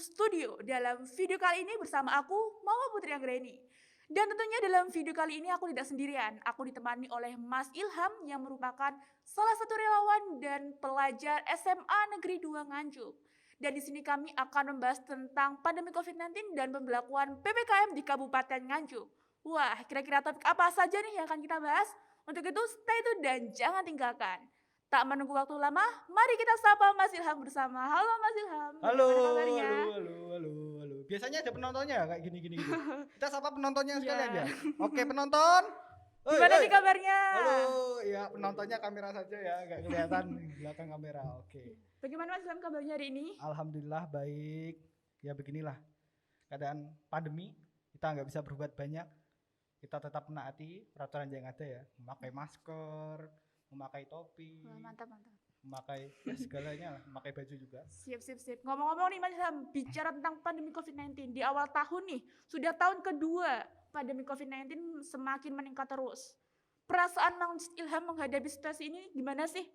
Studio. Dalam video kali ini bersama aku, Mama Putri Anggreni. Dan tentunya dalam video kali ini aku tidak sendirian. Aku ditemani oleh Mas Ilham yang merupakan salah satu relawan dan pelajar SMA Negeri 2 Nganjuk. Dan di sini kami akan membahas tentang pandemi COVID-19 dan pemberlakuan PPKM di Kabupaten Nganjuk. Wah, kira-kira topik apa saja nih yang akan kita bahas? Untuk itu stay tune dan jangan tinggalkan. Tak menunggu waktu lama, mari kita sapa Mas Ilham bersama. Halo Mas Ilham, Halo, bagaimana kabarnya? halo. Biasanya ada penontonnya kayak gini. Kita sapa penontonnya Iya. sekalian ya. Oke, penonton. Oi, Gimana oi. nih kabarnya? Halo, ya penontonnya kamera saja ya, nggak kelihatan di belakang kamera. Oke. Bagaimana Mas Ilham kabarnya hari ini? Alhamdulillah baik. Ya beginilah keadaan pandemi. Kita nggak bisa berbuat banyak. Kita tetap menaati peraturan yang ada ya. Memakai masker, memakai topi, Wah, mantap. memakai ya segalanya lah, memakai baju juga. Sip. Ngomong-ngomong nih Mas Ilham, bicara tentang pandemi COVID-19 di awal tahun nih, sudah tahun kedua pandemi COVID-19 semakin meningkat terus. Perasaan Mas Ilham menghadapi situasi ini gimana sih?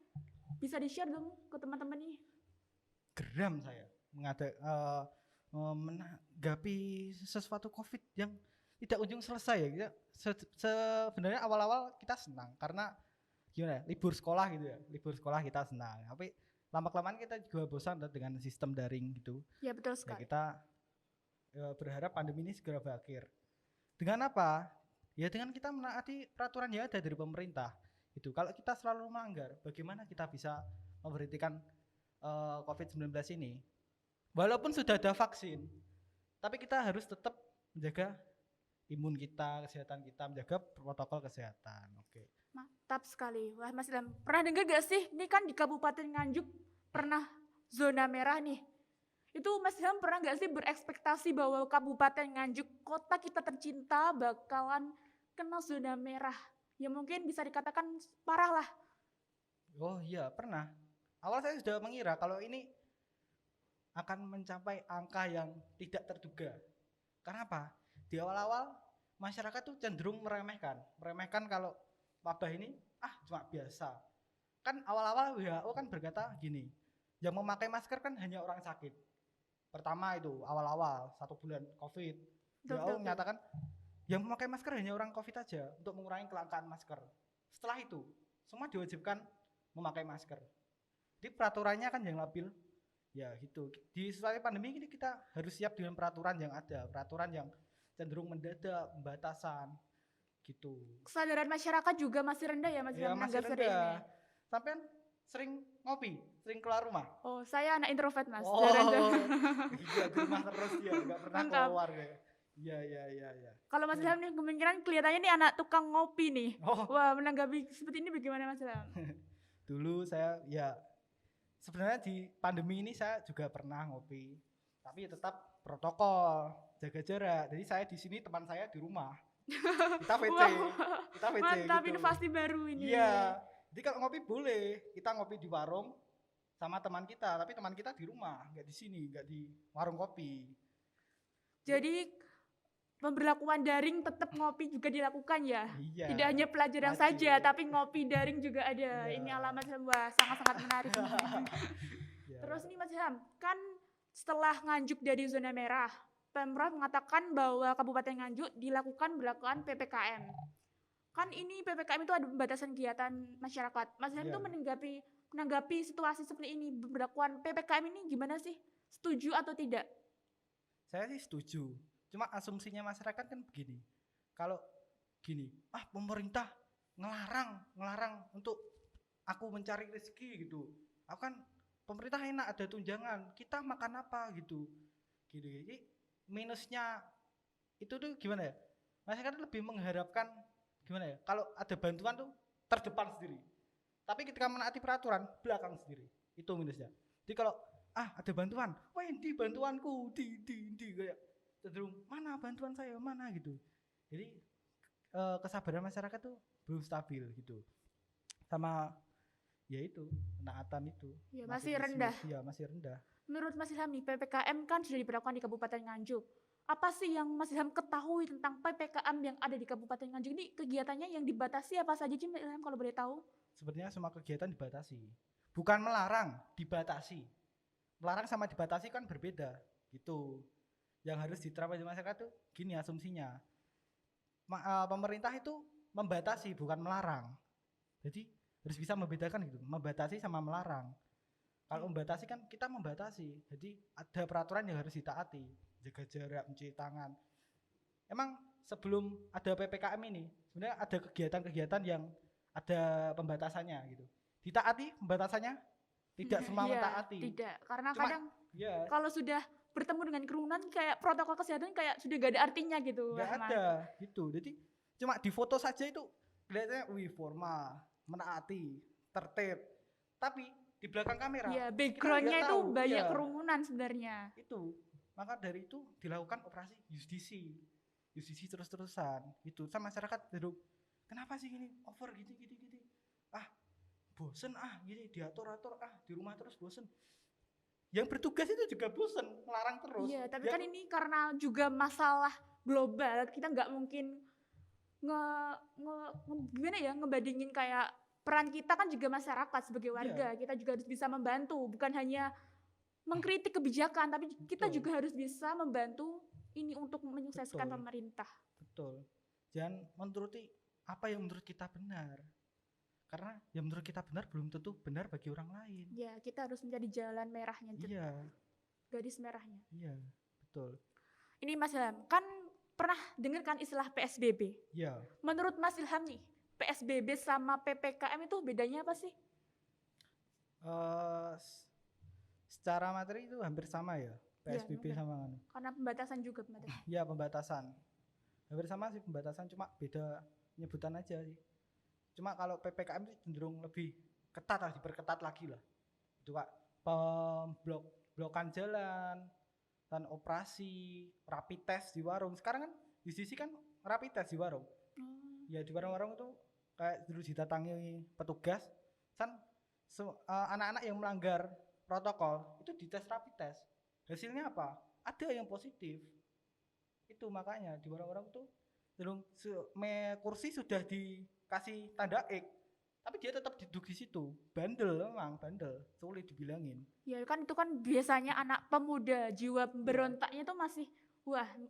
Bisa di-share dong ke teman-teman nih. Geram saya menanggapi sesuatu COVID yang tidak ujung selesai ya. Sebenarnya awal-awal kita senang karena gimana ya, libur sekolah gitu ya, libur sekolah kita senang. Tapi lama-kelamaan kita juga bosan dengan sistem daring gitu. Ya betul Ya sekali. kita berharap pandemi ini segera berakhir. Dengan apa? Ya dengan kita menaati peraturan yang ada dari pemerintah. Itu kalau kita selalu melanggar, bagaimana kita bisa memberhentikan COVID-19 ini? Walaupun sudah ada vaksin, tapi kita harus tetap menjaga imun kita, kesehatan kita, menjaga protokol kesehatan. Oke. Mantap sekali. Wah Mas Ilham, pernah dengar gak sih? Ini kan di Kabupaten Nganjuk pernah zona merah nih. Itu Mas Ilham pernah gak sih berekspektasi bahwa Kabupaten Nganjuk, kota kita tercinta bakalan kena zona merah? Ya mungkin bisa dikatakan parah lah. Oh iya, pernah. Awal saya sudah mengira kalau ini akan mencapai angka yang tidak terduga. Karena apa? Di awal-awal masyarakat tuh cenderung meremehkan kalau wabah ini cuma biasa. Kan awal-awal WHO kan berkata gini, yang memakai masker kan hanya orang sakit. Pertama itu awal-awal 1 bulan COVID, WHO menyatakan yang memakai masker hanya orang COVID aja untuk mengurangi kelangkaan masker. Setelah itu semua diwajibkan memakai masker. Jadi peraturannya kan yang labil. Ya gitu. Di situasi pandemi ini kita harus siap dengan peraturan yang ada, peraturan yang cenderung mendadak, pembatasan gitu. Kesadaran masyarakat juga masih rendah ya Mas Ya Ilham masih menanggapi ini. rendah. Sampai sering ngopi, sering keluar rumah. Oh, saya anak introvert Mas. Oh, iya di rumah terus ya, nggak pernah Mantap. keluar ya. Iya. Kalau Mas Ilham nih kemungkinan kelihatannya nih anak tukang ngopi nih. Oh, Wah, menanggapi seperti ini bagaimana Mas Ilham? dulu saya ya sebenarnya di pandemi ini saya juga pernah ngopi, tapi tetap protokol, jaga jarak. Jadi saya di sini, teman saya di rumah. Kita VC, Wow. kita VC Mantap, gitu. inovasi baru ini. Iya. Jadi kalau ngopi boleh, kita ngopi di warung sama teman kita, tapi teman kita di rumah, nggak di sini, nggak di warung kopi. Jadi pemberlakuan daring tetap ngopi juga dilakukan ya. Iya. Tidak hanya pelajaran Wajib. saja, tapi ngopi daring juga ada. Iya. Ini alamat wah sangat-sangat menarik. Ya. Terus nih Mas Ilham, kan setelah Nganjuk dari zona merah, Pemprov mengatakan bahwa Kabupaten Nganjuk dilakukan berlakuan PPKM. Kan ini PPKM itu ada pembatasan kegiatan masyarakat. Mas Ilham Iya. tuh menanggapi situasi seperti ini, berlakuan PPKM ini gimana sih? Setuju atau tidak? Saya sih setuju. Cuma asumsinya masyarakat kan begini. Kalau gini, pemerintah ngelarang untuk aku mencari rezeki gitu. Aku kan pemerintah enak ada tunjangan, kita makan apa gitu. Jadi minusnya itu tuh gimana ya? Masyarakat lebih mengharapkan gimana ya? Kalau ada bantuan tuh terdepan sendiri. Tapi ketika menaati peraturan belakang sendiri. Itu minusnya. Jadi kalau ada bantuan, wah di bantuanku di kayak cenderung mana bantuan saya mana gitu. Jadi kesabaran masyarakat tuh belum stabil gitu. Sama ya itu penaatan itu Ya, masih rendah. Iya masih rendah. Menurut Mas Ilham nih, PPKM kan sudah diberlakukan di Kabupaten Nganjuk. Apa sih yang Mas Ilham ketahui tentang PPKM yang ada di Kabupaten Nganjuk ini? Kegiatannya yang dibatasi apa saja sih Mas Ilham kalau boleh tahu? Sebenarnya semua kegiatan dibatasi. Bukan melarang, dibatasi. Melarang sama dibatasi kan berbeda Itu yang harus diterapkan di masyarakat tuh gini asumsinya. Pemerintah itu membatasi bukan melarang. Jadi harus bisa membedakan gitu, membatasi sama melarang. Kalau membatasi kan kita membatasi. Jadi ada peraturan yang harus ditaati, jaga jarak, mencuci tangan. Emang sebelum ada PPKM ini sebenarnya ada kegiatan-kegiatan yang ada pembatasannya gitu. Ditaati pembatasannya? Tidak semua Iya, mentaati. tidak. Karena Cuma kadang ya kalau sudah bertemu dengan kerumunan kayak protokol kesehatan kayak sudah gak ada artinya gitu. nggak Rahman. ada gitu. Jadi cuma di foto saja itu kelihatannya wih formal, menaati, tertib. Tapi di belakang kamera Iya, kita backgroundnya nggak itu tahu. banyak Iya, kerumunan sebenarnya. itu. Maka dari itu dilakukan operasi justisi terus-terusan gitu. Sama masyarakat duduk, kenapa sih gini over gitu ah bosen gini diatur-atur di rumah terus bosen. Yang bertugas itu juga bosen melarang terus. Iya, tapi kan ini karena juga masalah global, kita nggak mungkin gimana ya, ngebandingin kayak peran kita kan juga masyarakat sebagai warga. Kita juga harus bisa membantu, bukan hanya mengkritik kebijakan, tapi kita Betul. juga harus bisa membantu ini untuk menyukseskan Betul. pemerintah. Betul. Jangan menuruti apa yang menurut kita benar. Karena yang menurut kita benar belum tentu benar bagi orang lain. Ya, kita harus mencari jalan merahnya, Iya, garis merahnya. iya, betul. Ini Mas Ilham, kan pernah dengar kan istilah PSBB? Iya. Menurut Mas Ilham nih, PSBB sama PPKM itu bedanya apa sih? Secara materi itu hampir sama ya, PSBB mungkin. sama Karena pembatasan juga pembatasan. ya pembatasan. Hampir sama sih pembatasan, cuma beda penyebutan aja sih. Cuma kalau PPKM itu cenderung lebih ketat lah, diperketat lagi lah. Itu Kak, blokan jalan, dan operasi, rapid test di warung. Sekarang kan di sisi kan rapid test di warung. Ya di warung-warung itu kayak dulu didatangi petugas, kan anak-anak yang melanggar protokol itu dites rapid test. Hasilnya apa? Ada yang positif. Itu makanya di warung-warung tuh kursi sudah dikasih tanda X, tapi dia tetap duduk di situ. Bandel memang, bandel, sulit dibilangin. Ya kan itu kan biasanya anak pemuda, jiwa pemberontaknya itu masih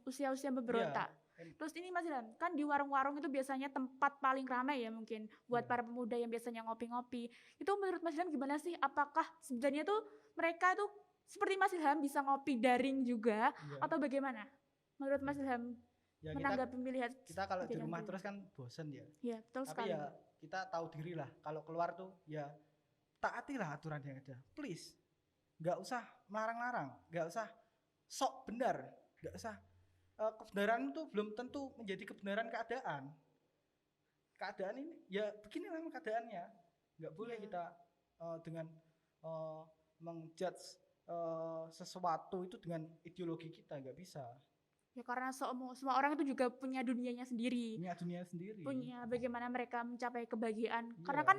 usia-usia memberontak. Terus ini Mas Ilham, kan di warung-warung itu biasanya tempat paling ramai ya mungkin buat para pemuda yang biasanya ngopi-ngopi. Itu menurut Mas Ilham gimana sih? Apakah sebenarnya tuh mereka tuh seperti Mas Ilham bisa ngopi daring juga atau bagaimana? Menurut Mas Ilham menanggapi pemilihan kita kalau di rumah terus kan bosen ya. Iya, betul sekali. Tapi ya kita tahu diri lah, kalau keluar tuh ya taatilah aturan yang ada. Please. Nggak usah melarang-larang, nggak usah sok benar, nggak usah kebenaran itu belum tentu menjadi kebenaran keadaan. Keadaan ini ya begini memang keadaannya. Nggak boleh kita dengan menjudge sesuatu itu dengan ideologi kita, nggak bisa. Ya karena semua orang itu juga punya dunianya sendiri. Punya dunia sendiri. Punya bagaimana mereka mencapai kebahagiaan. Karena kan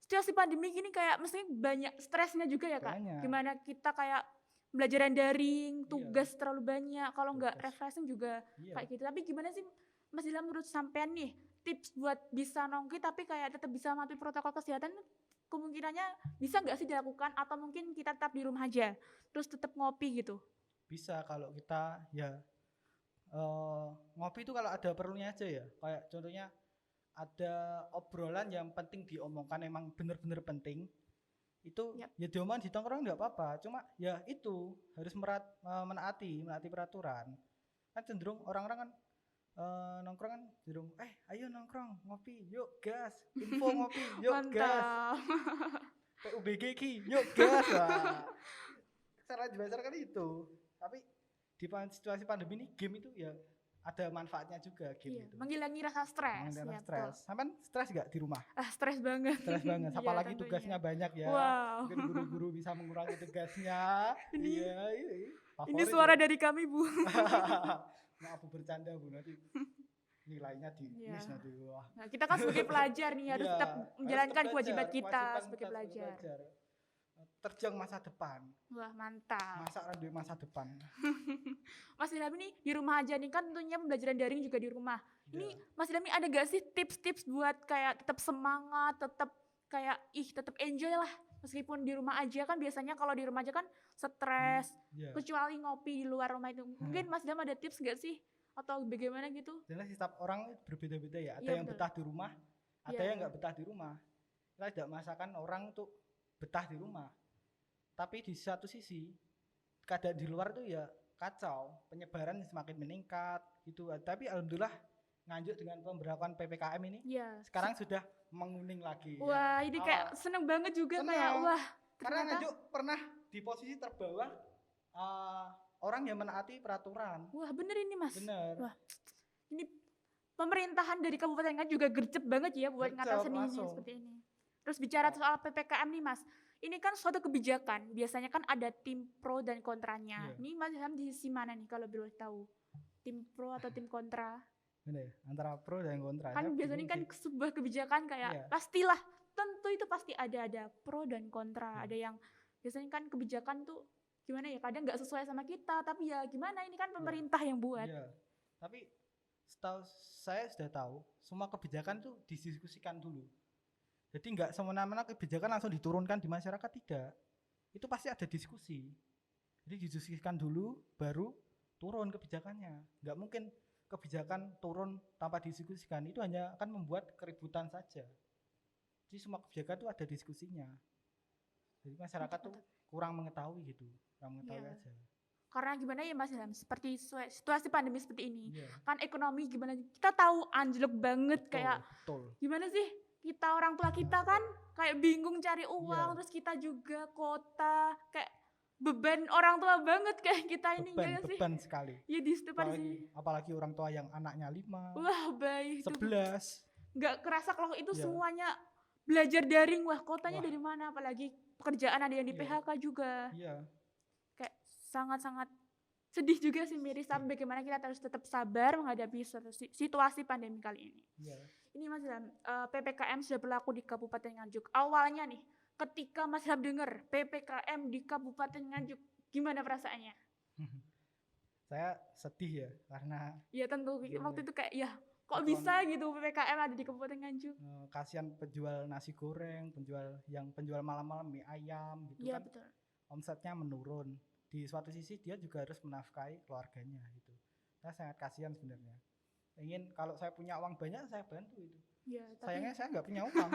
situasi pandemi gini kayak mesti banyak stresnya juga ya Kak. Banyak. Gimana kita kayak belajaran daring, tugas terlalu banyak, kalau nggak refreshing juga kayak gitu. Tapi gimana sih Mas Ilham menurut sampean nih tips buat bisa nongki tapi kayak tetap bisa mematuhi protokol kesehatan, kemungkinannya bisa nggak sih dilakukan atau mungkin kita tetap di rumah aja terus tetap ngopi gitu? Bisa kalau kita ya ngopi itu kalau ada perlunya aja ya. Kayak contohnya ada obrolan yang penting diomongkan, emang bener-bener penting. Itu ya diomongin di tongkrong nggak apa-apa, cuma ya itu harus menaati peraturan. Kan cenderung orang-orang kan nongkrong kan cenderung ayo nongkrong ngopi yuk gas, info ngopi yuk gas, PUBG ki yuk gas. Wah, cara dibasar kan itu. Tapi di situasi pandemi ini game itu ya ada manfaatnya juga game itu. Menghilangi rasa stres. Sampai stres gak di rumah? Stres banget. Stres banget. Apalagi tugasnya banyak ya. Mungkin guru-guru bisa mengurangi tugasnya. Ini suara dari kami Bu. Maaf bercanda Bu, nanti nilainya di miss nanti. Wah. Nah, kita kan sebagai pelajar nih harus tetap menjalankan kewajiban kita sebagai pelajar. Terjang masa depan. Wah mantap. Masa depan. Mas Ilham ini di rumah aja nih kan tentunya pembelajaran daring juga di rumah. Ini Mas Ilham ini ada gak sih tips-tips buat kayak tetap semangat, tetap kayak tetap enjoy lah Meskipun di rumah aja kan biasanya kalau di rumah aja kan stres, Iya. kecuali ngopi di luar rumah itu. Mungkin Mas Ilham ada tips nggak sih? Atau bagaimana gitu? Sebenarnya setiap orang berbeda-beda ya. Ada Iya yang betul. betah di rumah, ada Iya. yang nggak betah di rumah. Kita tidak memaksakan orang untuk betah di rumah. Tapi di satu sisi, keadaan di luar tuh ya kacau, penyebaran semakin meningkat gitu. Tapi alhamdulillah Nganjuk dengan pemberlakuan PPKM ini Iya. sekarang sudah menguning lagi. Wah, ini kayak seneng banget juga kayak wah Karena ternyata Nganjuk pernah di posisi terbawah orang yang menaati peraturan. wah bener ini Mas. Bener. Wah, ini pemerintahan dari Kabupaten Nganjuk juga gercep banget ya buat Gercep, ngatasin ini langsung. seperti ini. Terus bicara soal PPKM nih Mas, ini kan suatu kebijakan, biasanya kan ada tim pro dan kontranya. Iya. Ini Mas Ilham di sisi mana nih kalau boleh tahu? Tim pro atau tim kontra? Bener, antara pro dan kontra. Kan Saya biasanya bingung kan sih. sebuah kebijakan kayak Iya. pastilah, tentu itu pasti ada pro dan kontra. Iya. Ada yang biasanya kan kebijakan tuh gimana ya, kadang nggak sesuai sama kita, tapi ya gimana, ini kan pemerintah yang buat. Iya. Tapi setahu saya sudah tahu semua kebijakan tuh didiskusikan dulu. Jadi nggak semena-mena kebijakan langsung diturunkan di masyarakat, tidak. Itu pasti ada diskusi. Jadi didiskusikan dulu baru turun kebijakannya. Nggak mungkin kebijakan turun tanpa didiskusikan. Itu hanya akan membuat keributan saja. Jadi semua kebijakan itu ada diskusinya. Jadi masyarakat tuh kurang mengetahui gitu, kurang mengetahui Iya. aja. Karena gimana ya Mas Ilham, seperti situasi pandemi seperti ini, Iya. kan ekonomi gimana, kita tahu anjlok banget, kayak Betul. gimana sih, kita orang tua kita kan kayak bingung cari uang, Iya. terus kita juga kota, kayak beban orang tua banget kayak kita ini, enggak sih? Beban sekali. Ya di situ pada sih. Apalagi orang tua yang anaknya 5, Wah baik itu 11. nggak kerasa kalau itu Iya. semuanya belajar daring. Wah kotanya Wah. dari mana, apalagi pekerjaan ada yang di Iya. PHK juga. Iya. Kayak sangat-sangat sedih juga sih Miris, tapi bagaimana kita harus tetap sabar menghadapi situasi pandemi kali ini. Iya. Ini Mas Ilham, PPKM sudah berlaku di Kabupaten Nganjuk. Awalnya nih, ketika Mas Ilham dengar PPKM di Kabupaten Nganjuk, gimana perasaannya? Saya sedih ya karena Ya tentu waktu itu kayak ya kok Betul. bisa gitu PPKM ada di Kabupaten Nganjuk. Kasihan penjual nasi goreng, penjual malam-malam mie ayam gitu Iya kan, betul. omsetnya menurun. Di suatu sisi dia juga harus menafkahi keluarganya gitu. Saya sangat kasihan sebenarnya. Ingin kalau saya punya uang banyak saya bantu itu. Ya, tapi Sayangnya saya nggak punya uang.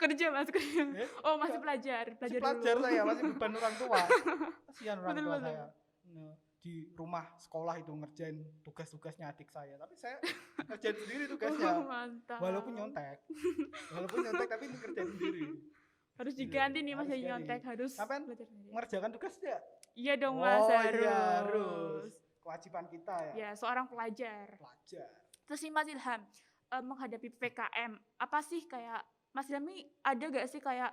kerja Mas, kerja. Oh masih Iya. belajar Masih dulu. pelajar saya, masih beban orang tua. Kasihan orang tua Betul. saya. Di rumah sekolah itu ngerjain tugas-tugasnya adik saya, tapi saya ngerjain sendiri tugasnya. Oh, mantap. Walaupun nyontek tapi ngerjain sendiri. Harus diganti nih Mas Harus yang diganti. nyontek, harus Sampai belajar sendiri. Mengerjakan tugas ya. Iya dong Mas, harus. Iya, harus. Kewajiban kita ya. Ya, seorang pelajar. Pelajar. Terus nih Mas Ilham, menghadapi PPKM, apa sih kayak Mas Ilham nih ada gak sih kayak,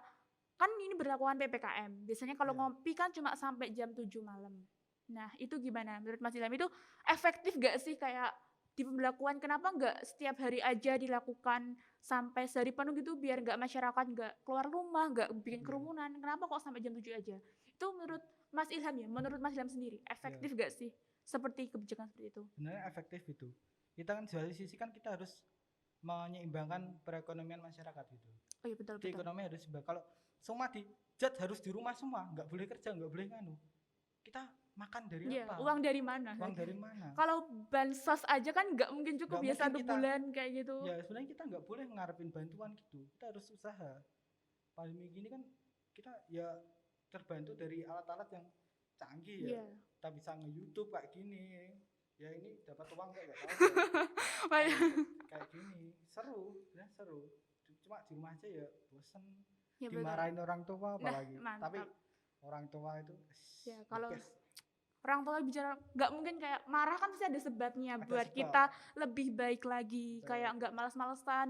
kan ini berlakuan PPKM, biasanya kalau Iya. ngopi kan cuma sampai jam 7 malam. Nah itu gimana menurut Mas Ilham, itu efektif gak sih kayak di pembelakuan, kenapa nggak setiap hari aja dilakukan sampai sehari penuh gitu biar nggak masyarakat nggak keluar rumah, nggak bikin Iya. kerumunan, kenapa kok sampai jam 7 aja? Itu menurut Mas Ilham ya, menurut Mas Ilham sendiri, efektif gak sih seperti kebijakan seperti itu? Sebenarnya efektif itu. Kita kan di satu sisi kan kita harus menyeimbangkan perekonomian masyarakat gitu. Oh iya betul. Di ekonomi harus seimbang. Kalau semua dijat harus di rumah semua, nggak boleh kerja, nggak boleh nganu. Kita makan dari Iya, apa? uang dari mana? Uang dari mana? Kalau bansos aja kan nggak mungkin cukup Nggak ya mungkin 1 kita- bulan kayak gitu. Ya sebenarnya kita nggak boleh ngarepin bantuan gitu. Kita harus usaha. Pandemi gini kan kita ya terbantu dari alat-alat yang canggih ya. Iya. Kita bisa nge-YouTube kayak gini. Ya ini dapat uang nggak tahu. Kayak Kayak gini seru, ya seru. Cuma di rumah aja ya bosen. ya betul. Dimarahin orang tua apalagi. mantap. Tapi orang tua itu Ya, kalau the best. orang tua bicara nggak mungkin kayak marah kan pasti ada sebabnya Ada buat sebab. kita lebih baik lagi, Betul. kayak nggak malas-malesan,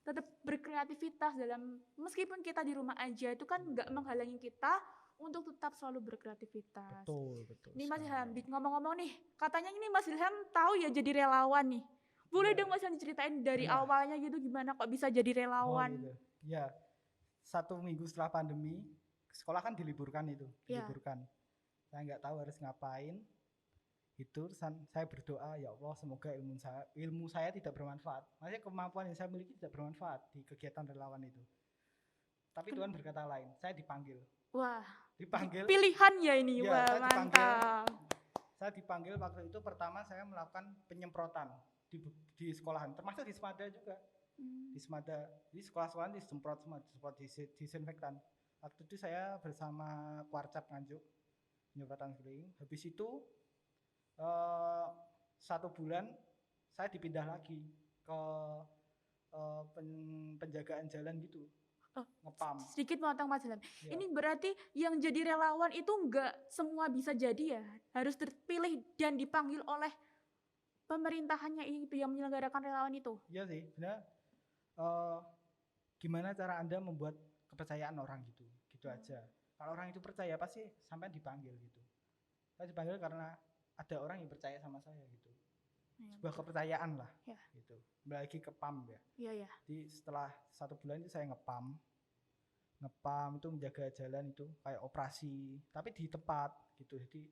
tetap berkreativitas dalam, meskipun kita di rumah aja itu kan nggak menghalangi kita untuk tetap selalu berkreativitas. betul. Nih Mas sekali. Ilham, ngomong-ngomong nih, katanya ini Mas Ilham tahu ya jadi relawan nih. Boleh Iya. dong Mas Ilham diceritain dari Iya. awalnya gitu gimana kok bisa jadi relawan? Oh, gitu. Ya, 1 minggu setelah pandemi, sekolah kan diliburkan itu, Iya. diliburkan. Saya nggak tahu harus ngapain. Itu saya berdoa, ya Allah semoga ilmu saya tidak bermanfaat. Maksudnya kemampuan yang saya miliki tidak bermanfaat di kegiatan relawan itu. Tapi Tuhan berkata lain, saya dipanggil. Wah, Dipanggil, pilihan ya ini. Iya, Wah, saya dipanggil. mantap. Saya dipanggil waktu itu pertama saya melakukan penyemprotan di sekolahan, termasuk di Semada juga. Di Semada, di sekolah-sekolahan disemprot semua, disemprot disinfektan. Waktu itu saya bersama Kuarcap Nganjuk, penyemprotan keliling. Habis itu 1 bulan saya dipindah lagi ke penjagaan jalan gitu, Oh, ngepam. sedikit potong Mas Ilham. Ya. Ini berarti yang jadi relawan itu enggak semua bisa jadi ya? Harus terpilih dan dipanggil oleh pemerintahannya itu yang menyelenggarakan relawan itu? Iya sih, benar. Gimana cara Anda membuat kepercayaan orang gitu aja. Kalau orang itu percaya pasti sampai dipanggil gitu. Saya dipanggil karena ada orang yang percaya sama saya gitu. Sebuah kepercayaan lah gitu. Kembali lagi ke PAM ya. Iya. Jadi setelah 1 bulan itu saya ngepam itu menjaga jalan itu kayak operasi, tapi di tempat gitu. Jadi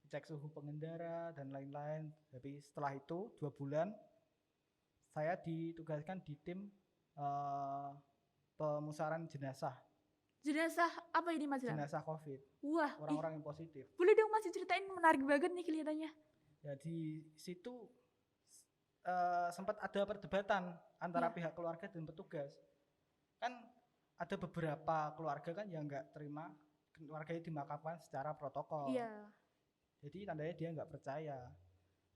cek suhu pengendara dan lain-lain. Tapi setelah itu 2 bulan saya ditugaskan di tim pemusaran jenazah. Jenazah apa ini Mas Ilham? Jenazah COVID. Wah, orang-orang yang positif. Boleh dong Mas ceritain, menarik banget nih kelihatannya. Ya di situ sempat ada perdebatan antara pihak keluarga dan petugas. Kan ada beberapa keluarga kan yang nggak terima keluarganya dimakamkan secara protokol. Iya. Jadi tandanya dia nggak percaya.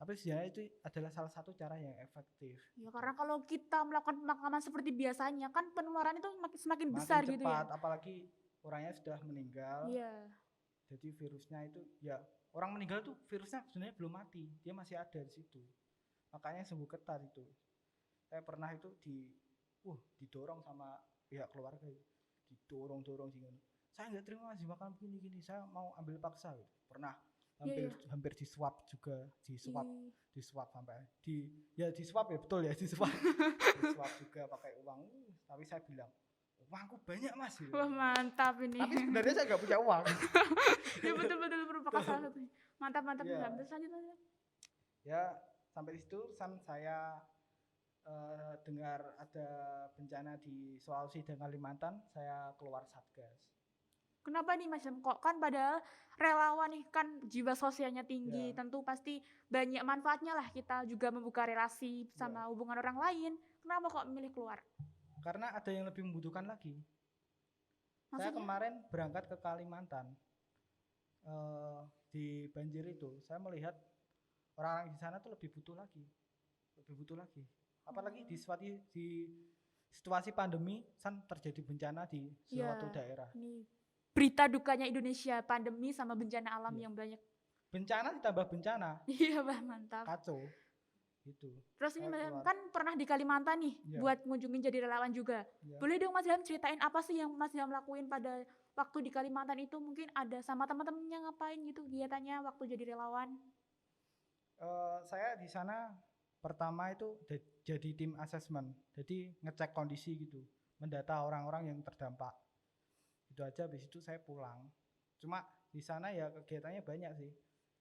Tapi sebenarnya itu adalah salah satu cara yang efektif. Ya karena kalau kita melakukan pemakaman seperti biasanya kan penularan itu semakin besar cepat, gitu ya. Apalagi orangnya sudah meninggal. Iya. Jadi virusnya itu ya orang meninggal tuh virusnya sebenarnya belum mati, dia masih ada di situ. Makanya sungguh ketat itu. Saya pernah itu didorong sama pihak keluarga, didorong sini. Saya nggak terima Mas makan begini, saya mau ambil paksa. Gitu. Pernah hampir diswab juga, diswab sampai diswab ya betul ya diswab juga pakai uang. Tapi saya bilang uangku banyak Mas. Gitu. Wah mantap ini. Tapi sebenarnya saya nggak punya uang. Ya betul merupakan salah satunya. Mantap. Ya. Selanjutnya. Ya sampai di situ saya dengar ada bencana di Sulawesi dan Kalimantan, saya keluar Satgas. Kenapa nih Mas? Kok kan padahal relawan nih kan jiwa sosialnya tinggi, tentu pasti banyak manfaatnya lah, kita juga membuka relasi sama hubungan orang lain. Kenapa kok milih keluar? Karena ada yang lebih membutuhkan lagi. Maksudnya? Saya kemarin berangkat ke Kalimantan, di banjir itu, saya melihat orang-orang di sana tuh lebih butuh lagi. Apalagi di situasi pandemi kan terjadi bencana di suatu daerah. Ini berita dukanya Indonesia, pandemi sama bencana alam yang banyak. Bencana ditambah bencana. Iya Bah, mantap. Kacau. Gitu. Terus ini kan pernah di Kalimantan nih, buat ngunjungin jadi relawan juga. Boleh dong Mas Ilham ceritain apa sih yang Mas Ilham lakuin pada waktu di Kalimantan itu? Mungkin ada sama teman-temannya ngapain gitu kegiatannya waktu jadi relawan? Saya di sana pertama itu jadi tim asesmen, jadi ngecek kondisi gitu, mendata orang-orang yang terdampak. Itu aja, habis itu saya pulang. Cuma di sana ya kegiatannya banyak sih.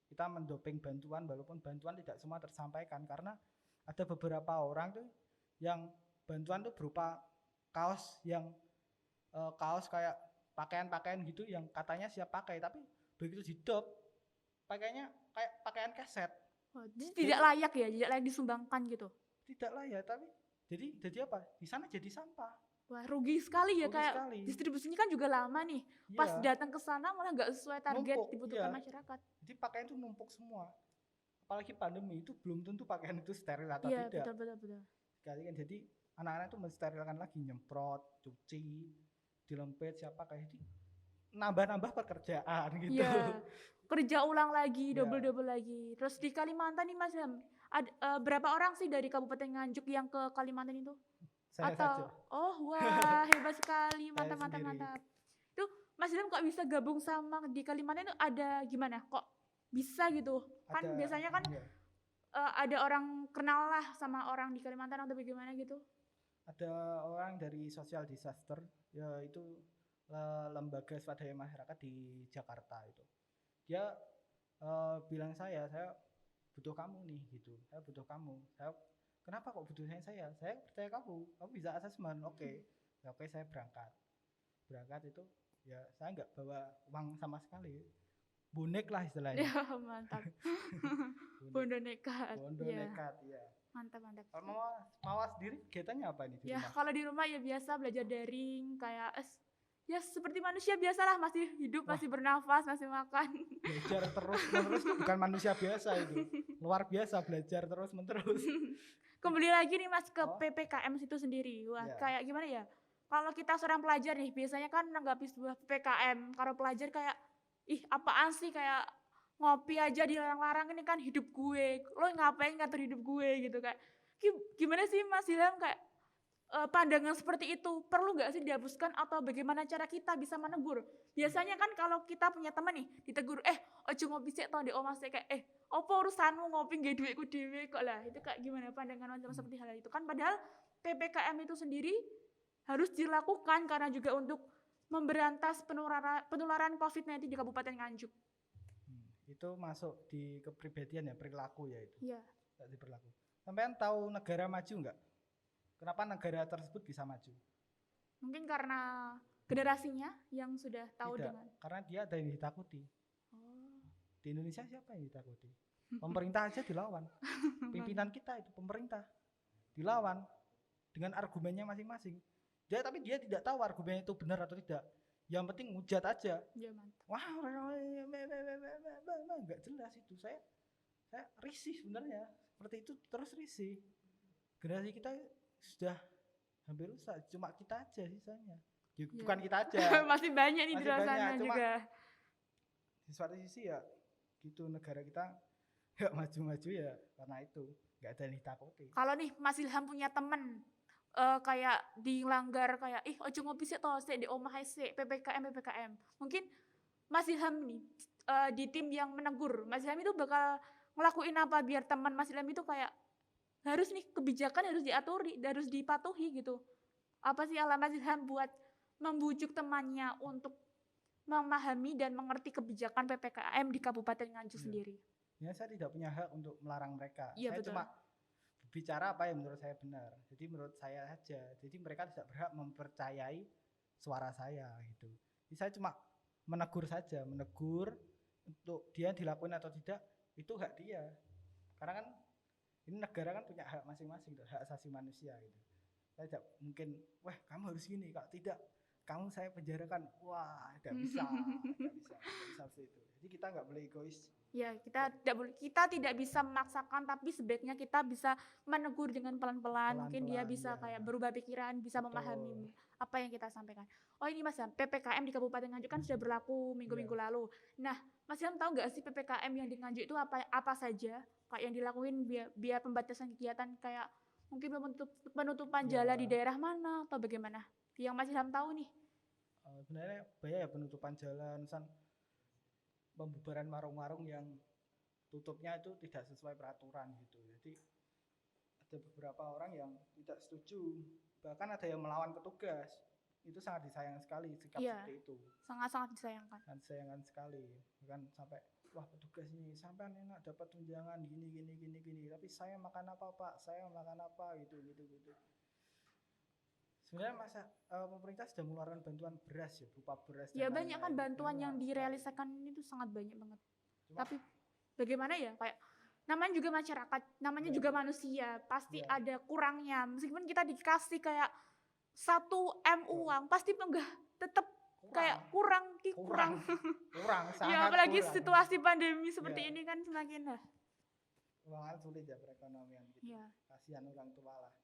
Kita mendoping bantuan, walaupun bantuan tidak semua tersampaikan karena ada beberapa orang tuh yang bantuan tuh berupa kaos kayak pakaian gitu yang katanya siap pakai, tapi begitu didop pakainya kayak pakaian keset. Tidak layak ya, tidak layak disumbangkan gitu. Tidak layak, tapi jadi apa? Di sana jadi sampah. Wah, rugi sekali ya, distribusinya kan juga lama nih. Pas datang ke sana malah nggak sesuai target dibutuhkan masyarakat. Jadi pakaian itu numpuk semua. Apalagi pandemi itu belum tentu pakaian itu steril atau tidak. Iya, betul. Jadi anak-anak itu mensterilkan lagi, nyemprot, cuci, dilempit siapa kayak itu. Nambah pekerjaan gitu. Iya. Kerja ulang lagi, double lagi. Terus di Kalimantan nih Mas, berapa orang sih dari Kabupaten Nganjuk yang ke Kalimantan itu? Saya saja. Wah hebat sekali, mantap. Itu Mas Ilham kok bisa gabung sama di Kalimantan itu ada gimana? Kok bisa gitu? Kan biasanya kan ada orang kenal lah sama orang di Kalimantan atau bagaimana gitu? Ada orang dari Social Disaster, yaitu lembaga swadaya masyarakat di Jakarta itu. Dia bilang saya butuh kamu nih gitu. Saya butuh kamu. Kenapa kok butuh saya? Saya percaya kamu bisa asesmen. Oke, saya berangkat. berangkat itu ya saya nggak bawa uang sama sekali, bonek lah istilahnya. Ya, mantap. Bonek, Bondo nekat. bondo Ya, nekat ya. mantap, mantap. Kalau Mawar sendiri kegiatannya apa ini di Ya, rumah? kalau di rumah ya biasa belajar daring kayak ya seperti manusia biasalah, masih hidup, Wah. masih bernafas, masih makan. Belajar terus menerus bukan manusia biasa itu, luar biasa belajar terus menerus. Kembali lagi nih Mas ke Oh. PPKM itu sendiri. Wah, Ya. kayak gimana ya? Kalau kita seorang pelajar nih, biasanya kan menanggapi sebuah PPKM, kalau pelajar kayak, ih apaan sih, kayak ngopi aja dilarang-larang, ini kan hidup gue, lo ngapain ngatur hidup gue gitu. Kayak gimana sih Mas Ilham, kayak pandangan seperti itu perlu nggak sih dihapuskan, atau bagaimana cara kita bisa menegur? Biasanya kan kalau kita punya teman nih ditegur, ojo ngopi sik to ndek omah sik, kayak apa urusanmu ngopi nggak duitku dhewe kok lah. Itu kayak gimana pandangan Mas Ilham seperti hal itu kan, padahal PPKM itu sendiri harus dilakukan karena juga untuk memberantas penularan COVID-19 di Kabupaten Nganjuk. Itu masuk di kepribadian ya, perilaku ya itu. Iya. Tadi berlaku. Sampean tahu negara maju nggak? Kenapa negara tersebut bisa maju? Mungkin karena generasinya yang sudah tahu Tidak, dengan. karena dia ada yang ditakuti. Oh. Di Indonesia siapa yang ditakuti? Pemerintah aja dilawan. Pimpinan kita itu pemerintah dilawan dengan argumennya masing-masing. Tapi dia tidak tahu argumennya itu benar atau tidak. Yang penting hujat aja. Ya mantap. Wah, nggak jelas itu. Saya risih sebenarnya. Seperti itu terus risih. Generasi kita sudah hampir rusak. Cuma kita aja sisanya. Ya, bukan kita aja. Masih banyak nih di Masih luar sana banyak, cuma juga. Di suatu sisi ya gitu, negara kita nggak maju-maju ya karena itu nggak ada yang ditakuti. Kalau nih Mas Ilham punya temen kayak dilanggar, kayak ojo ngopi sik to, sik di omah sik, PPKM. Mungkin Mas Ilham nih di tim yang menegur, Mas Ilham itu bakal ngelakuin apa biar teman Mas Ilham itu kayak harus nih kebijakan harus diaturi, harus dipatuhi gitu. Apa sih alamat Mas Ilham buat membujuk temannya untuk memahami dan mengerti kebijakan PPKM di Kabupaten Nganjuk sendiri? Ya, saya tidak punya hak untuk melarang mereka. Iya, Saya betul. cuma bicara apa yang menurut saya benar. Jadi menurut saya saja. Jadi mereka tidak berhak mempercayai suara saya gitu. Jadi saya cuma menegur saja, menegur untuk dia dilakukan atau tidak itu hak dia. Karena kan ini negara kan punya hak masing-masing, hak asasi manusia gitu. Saya tidak mungkin, wah kamu harus gini, kalau tidak kamu saya penjarakan. Wah, nggak bisa seperti itu. Jadi kita nggak boleh egois. Ya, kita tidak bisa memaksakan, tapi sebaiknya kita bisa menegur dengan pelan-pelan. Mungkin dia bisa ya. kayak berubah pikiran, bisa memahami apa yang kita sampaikan. Oh ini Mas Ilham, PPKM di Kabupaten Nganjuk kan sudah berlaku minggu-minggu lalu. Nah, Mas Ilham tahu nggak sih PPKM yang di Nganjuk itu apa saja? Kayak yang dilakuin biar pembatasan kegiatan, kayak mungkin penutupan jalan di daerah mana atau bagaimana? Yang Mas Ilham tahu nih. Sebenarnya banyak ya penutupan jalan, pembubaran warung-warung yang tutupnya itu tidak sesuai peraturan gitu. Jadi ada beberapa orang yang tidak setuju, bahkan ada yang melawan petugas. Itu sangat disayangkan sekali sikap seperti itu. Sangat-sangat disayangkan. Sangat disayangkan sekali. Bahkan sampai wah petugas ini sampai enak dapat tunjangan gini. Tapi saya makan apa Pak? Saya makan apa gitu. Sebenarnya pemerintah sudah mengeluarkan bantuan beras ya, berupa beras. Ya banyak kan bantuan yang direalisasikan itu sangat banyak banget. Tapi bagaimana ya, kayak namanya juga masyarakat, namanya juga manusia, pasti ada kurangnya. Meskipun kita dikasih kayak 1 M uang, pasti enggak, tetap kayak kurang. Sangat ya apalagi kurang. situasi pandemi seperti ini kan semakin Keuangan sulit ya perekonomian gitu. Ya. Kasihan orang tua lah.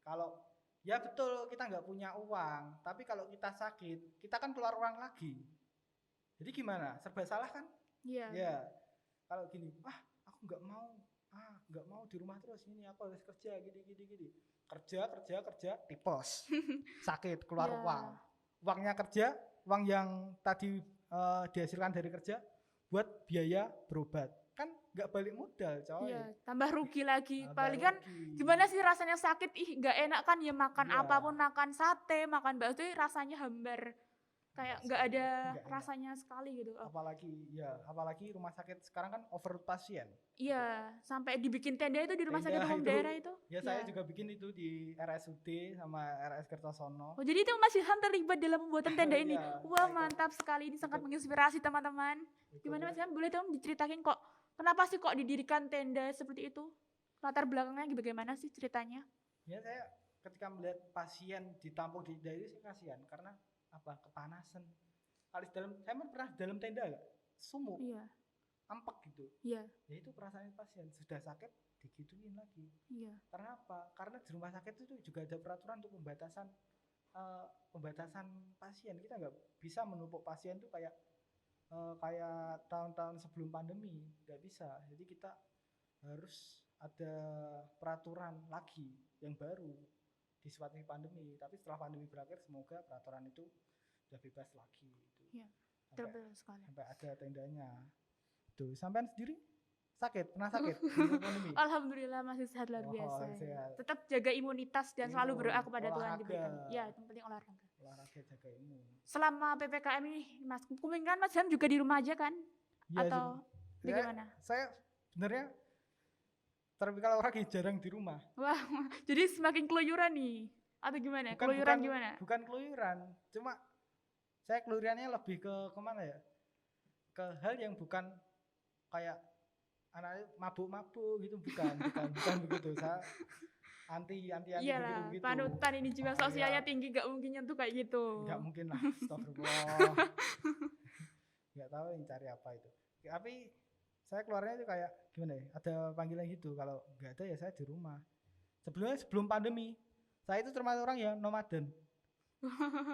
Kalau ya betul kita nggak punya uang, tapi kalau kita sakit, kita kan keluar uang lagi. Jadi gimana? Serba salah kan? Iya. Ya. Kalau gini, aku nggak mau di rumah terus, ini aku harus kerja gini. Kerja, tipes. Sakit, keluar uang. Uangnya kerja, uang yang tadi dihasilkan dari kerja buat biaya berobat. Kan nggak balik modal coy. Iya, tambah rugi lagi. Paling kan gimana sih rasanya sakit, nggak enak kan ya, makan apapun, makan sate, makan bakso, rasanya hambar. Kayak Enggak nggak sekali. ada Enggak enak. rasanya sekali gitu. Oh, Apalagi rumah sakit sekarang kan over pasien. iya, sampai dibikin tenda itu di rumah sakit Tenda umum itu daerah itu. ya saya juga bikin itu di RSUD sama RS Kertosono. Oh, jadi itu Mas Ilham terlibat dalam pembuatan tenda ini. Iya, Wah, saya mantap sekali. Ini sangat ikut menginspirasi teman-teman. Gimana Mas ikut Ilham? Boleh dong diceritakan kok, kenapa sih kok didirikan tenda seperti itu? Latar belakangnya bagaimana sih ceritanya? ya saya ketika melihat pasien ditampung di tenda itu saya kasihan karena apa kepanasan. Kali dalam saya pernah dalam tenda enggak? Sumuk, Iya, ampek gitu. iya, Ya itu perasaan pasien sudah sakit digituin lagi. iya. Karena apa? Karena di rumah sakit itu juga ada peraturan untuk pembatasan pasien. Kita nggak bisa menumpuk pasien tuh kayak tahun-tahun sebelum pandemi, nggak bisa. Jadi kita harus ada peraturan lagi yang baru di saat pandemi. Tapi setelah pandemi berakhir, semoga peraturan itu udah bebas lagi. Iya, Sampai, betul sekali. sampai ada tendanya. Tuh, sampean sendiri pernah sakit di pandemi? Alhamdulillah masih sehat luar biasa. Sehat. Tetap jaga imunitas dan selalu berdoa kepada Tuhan Olahraga. diberikan. Ya, yang penting olahraga. Olahraga jaga imun. Selama PPKM ini, Mas, kemungkinan Mas Ilham juga di rumah aja kan? Ya, Atau bagaimana? Saya sebenarnya terpikir orang yang jarang di rumah. Wah, jadi semakin keluyuran nih. Atau gimana? Gimana? Bukan keluyuran, cuma saya keluyurannya lebih ke kemana ya? Ke hal yang bukan kayak anak mabuk-mabuk gitu, bukan begitu. Saya anti Iyalah, begitu. panutan ini jiwa sosialnya tinggi, gak mungkin nyentuh kayak gitu. Gak mungkin lah, astagfirullah. Gak tahu yang cari apa itu. Tapi saya keluarnya itu kayak gimana ya? Ada panggilan gitu. Kalau nggak ada ya saya di rumah. Sebelum pandemi, saya itu termasuk orang yang nomaden.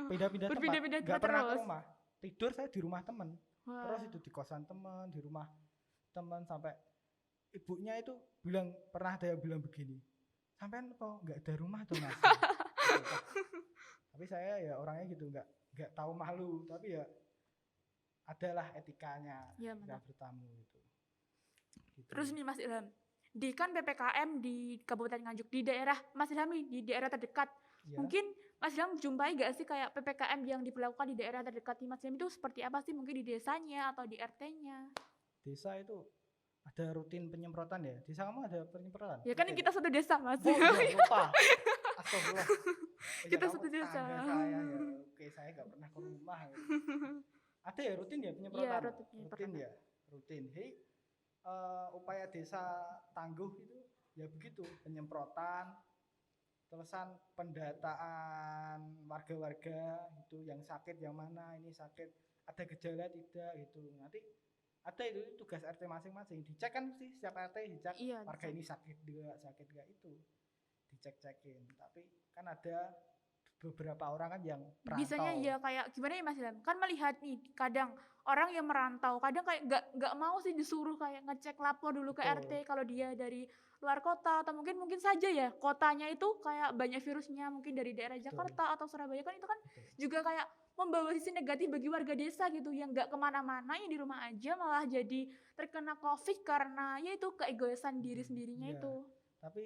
Pindah-pindah tempat. Berpindah-pindah Nggak pernah ke terus. rumah. Tidur saya di rumah temen. Wah. Terus itu di kosan temen, di rumah temen sampai ibunya itu bilang pernah ada yang bilang begini. Sampean kok nggak ada rumah tuh Mas? Tapi saya ya orangnya gitu nggak tahu malu. Tapi ya adalah etikanya Ya, ketika mantap. bertamu gitu. Terus nih Mas Ilham, di kan PPKM di Kabupaten Nganjuk, di daerah Mas Ilham nih, di daerah terdekat, Ya. mungkin Mas Ilham jumpai gak sih kayak PPKM yang diberlakukan di daerah terdekat di Mas Ilham itu seperti apa sih? Mungkin di desanya atau di RT-nya? Desa itu ada rutin penyemprotan ya. Desa kamu ada penyemprotan? Ya kan Rutin? kita satu desa Mas. Oh, iya, lupa. Astagfirullah. Kita kamu satu desa. tetangga saya ya. Oke, saya nggak pernah ke rumah. Ya. Ada ya rutin ya penyemprotan? Iya, rutin penyemprotan. Rutin ya, rutin. Jadi upaya desa tangguh itu ya begitu, penyemprotan, terusan pendataan warga-warga itu yang sakit yang mana, ini sakit, ada gejala tidak gitu. Nanti ada itu tugas RT masing-masing, dicek kan sih setiap RT dicek, Iya, warga ini sakit enggak itu dicek-cekin. Tapi kan ada beberapa orang kan yang perantau. Bisanya ya kayak gimana ya Mas Ilham? Kan melihat nih kadang orang yang merantau, kadang kayak nggak mau sih disuruh kayak ngecek lapor dulu ke Betul. RT kalau dia dari luar kota atau mungkin saja ya kotanya itu kayak banyak virusnya, mungkin dari daerah Jakarta atau Surabaya, kan itu kan juga kayak membawa sisi negatif bagi warga desa gitu yang nggak kemana-mana, yang di rumah aja malah jadi terkena COVID karena ya itu keegoisan diri sendirinya Iya. itu. Tapi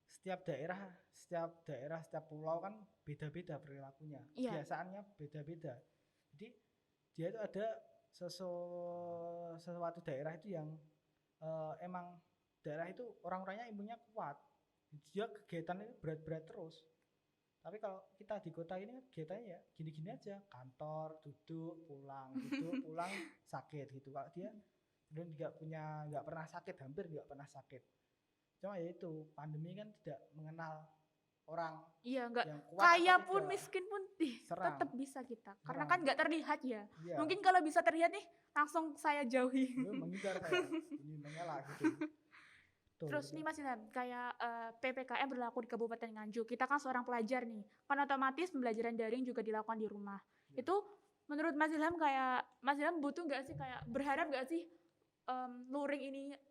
setiap daerah, setiap pulau kan beda-beda perilakunya, Iya. kebiasaannya beda-beda. Jadi dia itu ada sesuatu daerah itu yang emang daerah itu orang-orangnya imunnya kuat. Dia kegiatannya berat-berat terus. Tapi kalau kita di kota ini kegiatannya ya gini-gini aja, kantor, duduk, pulang, sakit gitu. Kalau dia belum nggak pernah sakit, hampir nggak pernah sakit. Cuma ya itu pandemi kan tidak mengenal orang Iya, nggak yang kuat kaya atau pun tidak. miskin pun Serang. tetap bisa kita karena Serang. kan nggak terlihat ya. Iya. Mungkin kalau bisa terlihat nih langsung saya jauhi. Lu menghindar saya ini mengelak gitu. Tuh, Terus gitu. nih Mas Ilham, kayak PPKM berlaku di Kabupaten Nganjuk, kita kan seorang pelajar nih, kan otomatis pembelajaran daring juga dilakukan di rumah. Ya. Itu menurut Mas Ilham kayak Mas Ilham butuh nggak sih, kayak berharap nggak sih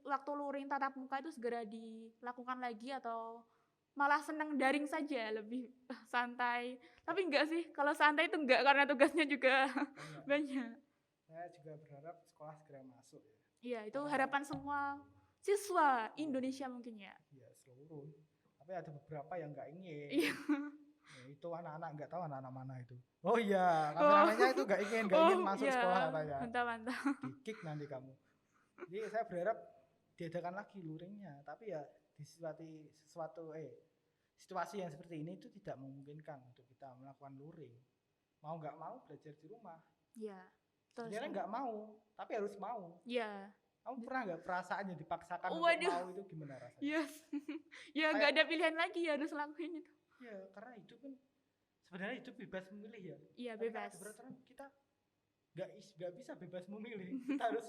waktu luring tatap muka itu segera dilakukan lagi, atau malah senang daring saja lebih santai? Tapi enggak sih, kalau santai itu enggak karena tugasnya juga banyak. Saya juga berharap sekolah segera masuk ya. Iya, itu harapan semua siswa Indonesia mungkin ya. Iya, seluruh. Tapi ada beberapa yang nggak ingin. Iya. Ya, itu kan anak-anak, nggak tahu anak-anak mana itu. Oh iya, kameramennya itu nggak ingin masuk iya. sekolah katanya. Mantap. Di-kick nanti kamu. Jadi saya berharap diadakan lagi luringnya, tapi ya di situasi yang seperti ini itu tidak memungkinkan untuk kita melakukan luring. Mau nggak mau belajar di rumah. Iya. Sebenarnya nggak mau, tapi harus mau. Iya. Kamu pernah nggak perasaannya dipaksakan untuk Waduh. mau itu gimana rasanya? Yes. Ya nggak ada pilihan lagi ya harus lakuin itu. Ya karena hidup kan sebenarnya hidup bebas memilih ya. Iya Tapi kan bebas. ada peraturan kita nggak bisa bebas memilih. Kita harus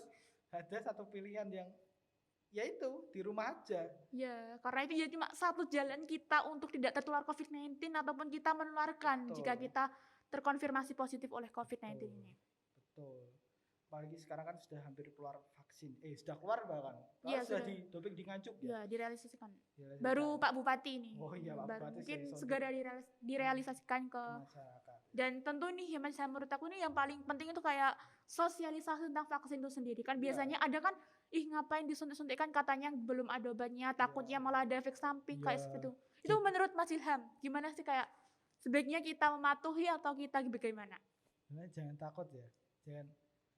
ada satu pilihan yang yaitu di rumah aja. Ya, karena itu ya cuma satu jalan kita untuk tidak tertular COVID-19 ataupun kita menularkan Betul. jika kita terkonfirmasi positif oleh COVID-19 ini. Betul. Apalagi sekarang kan sudah hampir keluar vaksin. Sudah keluar bahkan. Iya, Sudah sudah. di doping di Nganjuk ya. Ya, direalisasikan. Ya, Baru Pak Bupati ini. Oh iya, Pak baru Bupati mungkin sudah segera direalisasikan ke masyarakat. dan tentu nih ya Mas, menurut aku nih yang paling penting itu kayak sosialisasi tentang vaksin itu sendiri kan biasanya ada kan ngapain disuntik-suntik kan katanya belum ada obatnya takutnya malah ada efek samping kayak seperti itu. Itu menurut Mas Ilham gimana sih kayak sebaiknya kita mematuhi atau kita bagaimana? Sebenarnya jangan takut ya. Jangan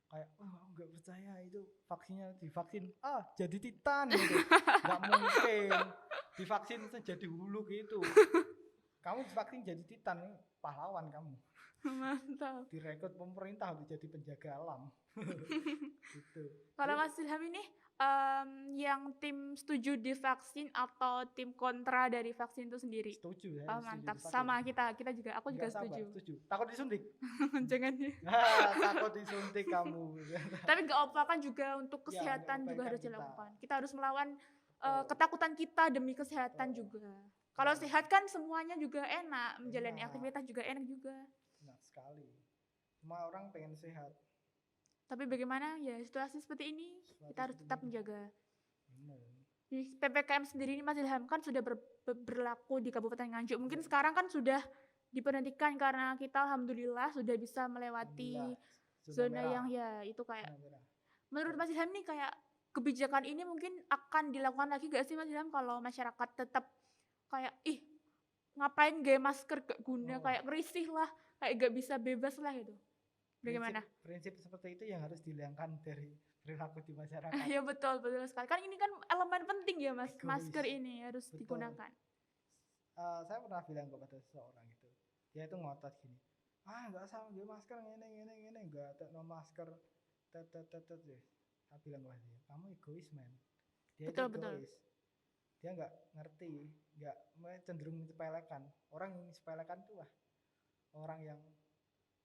kayak aku nggak percaya itu vaksinnya divaksin jadi titan gitu. Nggak mungkin divaksin jadi hulu gitu. Kamu divaksin jadi titan, pahlawan kamu. Mantap. Direkrut pemerintah untuk jadi penjaga alam. Gitu. Kalau Mas Ilham ini yang tim setuju divaksin atau tim kontra dari vaksin itu sendiri? Setuju ya. Oh mantap, sama kita juga, aku juga setuju. Takut disuntik? Jangan ya. Takut disuntik kamu. Tapi gak apa kan juga untuk kesehatan juga harus dilakukan. Kita harus melawan ketakutan kita demi kesehatan juga. Kalau sehat kan semuanya juga enak, menjalani aktivitas juga enak juga. Enak sekali. Semua orang pengen sehat. Tapi bagaimana ya situasi seperti ini kita harus tetap menjaga. Di PPKM sendiri ini Mas Ilham kan sudah berlaku di Kabupaten Nganjuk. Mungkin sekarang kan sudah diberhentikan karena kita alhamdulillah sudah bisa melewati zona yang ya itu kayak. Menurut Mas Ilham nih kayak kebijakan ini mungkin akan dilakukan lagi gak sih Mas Ilham kalau masyarakat tetap kayak ngapain gaya masker gak guna kayak ngerisih lah kayak gak bisa bebas lah gitu. Bagaimana? Prinsip seperti itu yang harus dihilangkan dari perilaku di masyarakat. Ya betul sekali. Kan ini kan elemen penting ya Mas, masker ini harus digunakan. Saya pernah bilang kepada seseorang itu, dia itu ngotot gini, nggak usah pakai masker, ini, nggak ada no masker, deh. Saya bilang kepada dia, kamu egois men. Dia betul. Dia nggak ngerti, nggak cenderung menyepelekan. Orang yang menyepelekan itu orang yang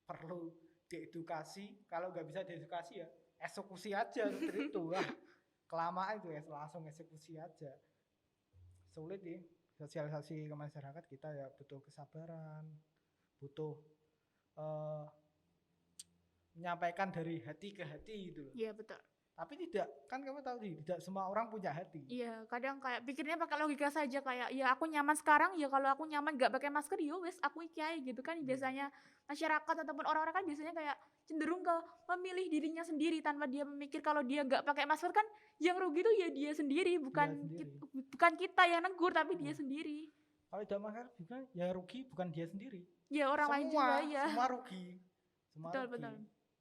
perlu diedukasi. Kalau nggak bisa diedukasi ya eksekusi aja seperti itu kelamaan itu ya langsung eksekusi aja. Sulit nih sosialisasi ke masyarakat kita ya butuh kesabaran, butuh menyampaikan dari hati ke hati gitu loh. Iya betul. Tapi tidak, kan kamu tahu sih, tidak semua orang punya hati. Iya, kadang kayak pikirnya pakai logika saja kayak ya aku nyaman sekarang ya kalau aku nyaman gak pakai masker ya wes aku ikiai gitu kan biasanya masyarakat ataupun orang-orang kan biasanya kayak cenderung ke memilih dirinya sendiri tanpa dia memikir kalau dia gak pakai masker kan yang rugi tuh ya dia sendiri bukan kita yang negur tapi dia sendiri. Kalau tidak masker juga ya rugi bukan dia sendiri. Ya orang lain juga ya. Semua rugi. Betul.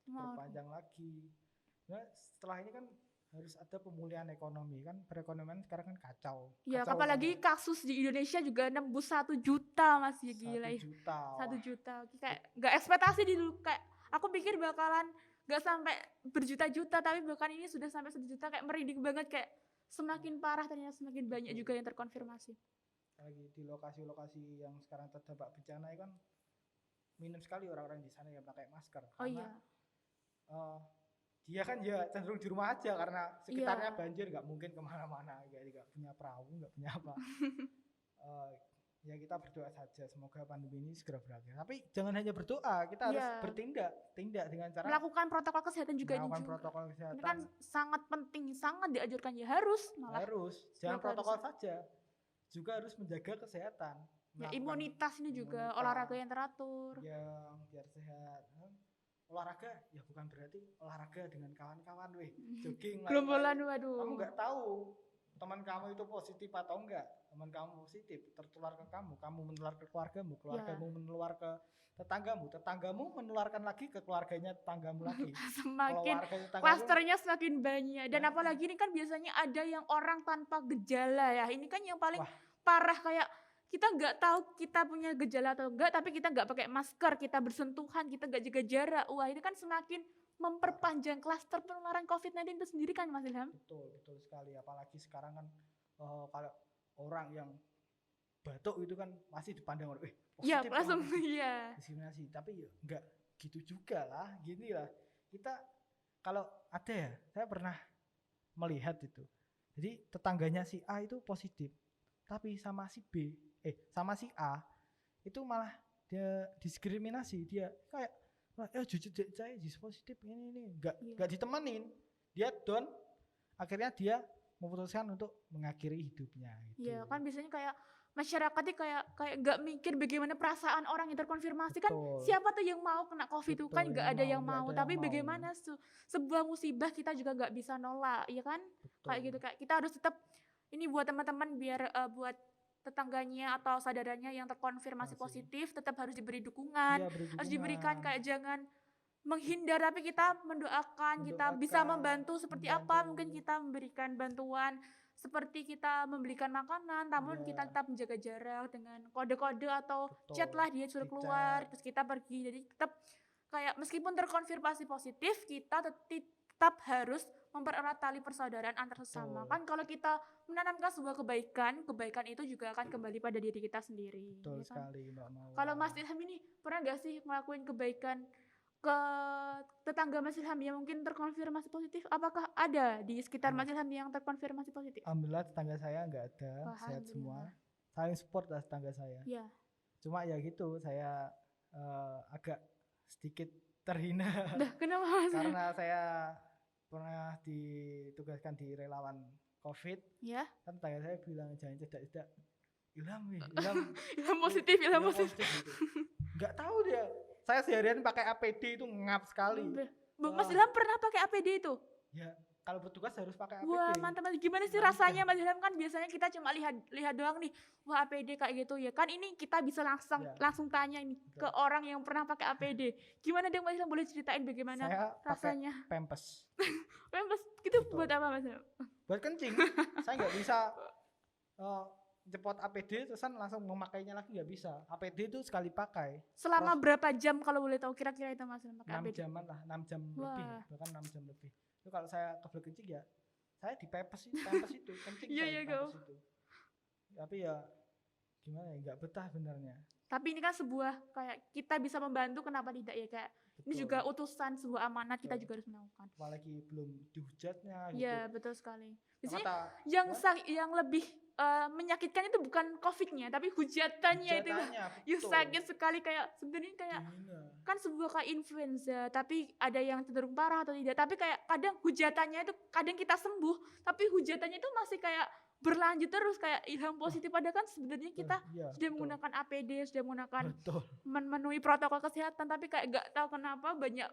Berpanjang lagi. Nah, setelah ini kan harus ada pemulihan ekonomi kan perekonomian sekarang kan kacau. Ya apalagi kasus di Indonesia juga nembus 1 juta Mas ya gila. 1 juta. 1 juta. Kayak nggak ekspektasi dulu kayak aku pikir bakalan nggak sampai berjuta-juta tapi bahkan ini sudah sampai 1 juta kayak merinding banget kayak semakin parah ternyata semakin banyak juga yang terkonfirmasi. Lagi di lokasi-lokasi yang sekarang terdampak bencana kan minim sekali orang-orang di sana yang pakai masker. Karena, dia kan ya cenderung di rumah aja karena sekitarnya banjir nggak mungkin kemana-mana nggak punya perahu nggak punya apa. Ya kita berdoa saja semoga pandemi ini segera berakhir. Tapi jangan hanya berdoa, kita harus bertindak dengan cara melakukan protokol kesehatan juga protokol kesehatan. Ini kan sangat penting, sangat dianjurkan ya harus jangan protokol saja, juga harus menjaga kesehatan. Ya, imunitas ini juga olahraga yang teratur. Ya biar sehat. Olahraga ya bukan berarti olahraga dengan kawan-kawan jogging gerombolan waduh kamu nggak tahu teman kamu itu positif atau enggak. Teman kamu positif tertular ke kamu menular ke keluargamu, keluargamu menular ke tetanggamu menularkan lagi ke keluarganya tetanggamu lagi. Semakin Keluarga tetanggamu klasternya semakin banyak. Dan apalagi ini kan biasanya ada yang orang tanpa gejala ya. Ini kan yang paling wah, parah, kayak kita nggak tahu kita punya gejala atau enggak, tapi kita nggak pakai masker, kita bersentuhan, kita nggak jaga jarak. Wah, ini kan semakin memperpanjang klaster penularan COVID-19 itu sendiri kan, Mas Ilham? betul sekali. Apalagi sekarang kan kalau orang yang batuk itu kan masih dipandang orang, Iya, positif langsung orang iya. diskriminasi. Tapi ya enggak gitu juga lah, gini lah. Kita kalau ada ya, saya pernah melihat itu. Jadi tetangganya si A itu positif, tapi sama si B, sama si A itu malah dia diskriminasi. Dia kayak jujur saya positif ini enggak ditemanin. Dia down, akhirnya dia memutuskan untuk mengakhiri hidupnya gitu. Iya, kan biasanya kayak masyarakatnya kayak nggak mikir bagaimana perasaan orang yang terkonfirmasi. Kan Betul. siapa tuh yang mau kena COVID itu, kan Betul, nggak yang ada mau, yang nggak mau. ada Tapi yang mau. bagaimana sebuah musibah kita juga nggak bisa nolak, ya kan? Betul. Kayak gitu, kayak kita harus tetap ini buat teman-teman, biar buat tetangganya atau saudaranya yang terkonfirmasi positif tetap harus diberi dukungan, Iya, beri harus dukungan. diberikan, kayak jangan menghindar, tapi kita mendoakan, kita bisa membantu seperti apa, mungkin kita memberikan bantuan seperti kita membelikan makanan, namun kita tetap menjaga jarak dengan kode-kode atau chat lah, dia suruh keluar terus kita pergi. Jadi tetap kayak meskipun terkonfirmasi positif, kita tetap harus mempererat tali persaudaraan antar sesama. Kan kalau kita menanamkan sebuah kebaikan itu juga akan kembali pada diri kita sendiri. Betul ya kan? sekali, Mbak Mawar. Kalau Mas Ilham ini pernah gak sih ngelakuin kebaikan ke tetangga Mas Ilham yang mungkin terkonfirmasi positif? Apakah ada di sekitar Mas Ilham yang terkonfirmasi positif? Alhamdulillah tetangga saya nggak ada, sehat semua. Saling support lah tetangga saya. Iya. Cuma ya gitu, saya agak sedikit terhina. Kenapa Mas? Karena saya pernah ditugaskan di relawan COVID. Ya. Kan tetangga saya bilang jangan cedak-cedak. Ilham Ilham positif gitu. Nggak tahu dia. Saya seharian pakai APD itu ngap sekali. Mas Ilham pernah pakai APD itu? Ya, kalau bertugas harus pakai APD. Wah, mantap. Gimana sih rasanya Mas Ilham? Kan biasanya kita cuma lihat doang nih. Wah, APD kayak gitu ya. Kan ini kita bisa langsung tanya nih ke orang yang pernah pakai APD. Gimana dong Mas Ilham, boleh ceritain bagaimana saya rasanya? Pakai Pampers. Pampers gitu. Betul. Buat apa Mas Ilham? Buat kencing. Saya nggak bisa cepot APD terusan langsung memakainya lagi, nggak bisa. APD itu sekali pakai. Selama berapa jam kalau boleh tahu kira-kira itu Mas Ilham pakai 6 APD? jaman lah, 6 jam lebih, bahkan 6 jam lebih. Itu kalau saya kebelet kencing ya, saya di Pampers itu kencing saya di Pampers itu. Tapi ya gimana ya, nggak betah sebenarnya. Tapi ini kan sebuah kayak kita bisa membantu, kenapa tidak ya, kayak ini juga utusan sebuah amanat, kita juga harus melakukan. Apalagi belum dihujatnya gitu. Iya, betul sekali. Biasanya yang lebih menyakitkan itu bukan COVID-nya, tapi hujatannya itu yang sakit sekali. Kayak sebenarnya kayak kan sebuah kayak influenza, tapi ada yang cenderung parah atau tidak. Tapi kayak kadang hujatannya itu kadang kita sembuh, tapi hujatannya itu masih kayak berlanjut terus, kayak Ilham positif. Padahal kan sebenarnya kita sudah menggunakan APD, sudah menggunakan memenuhi protokol kesehatan, tapi kayak gak tahu kenapa banyak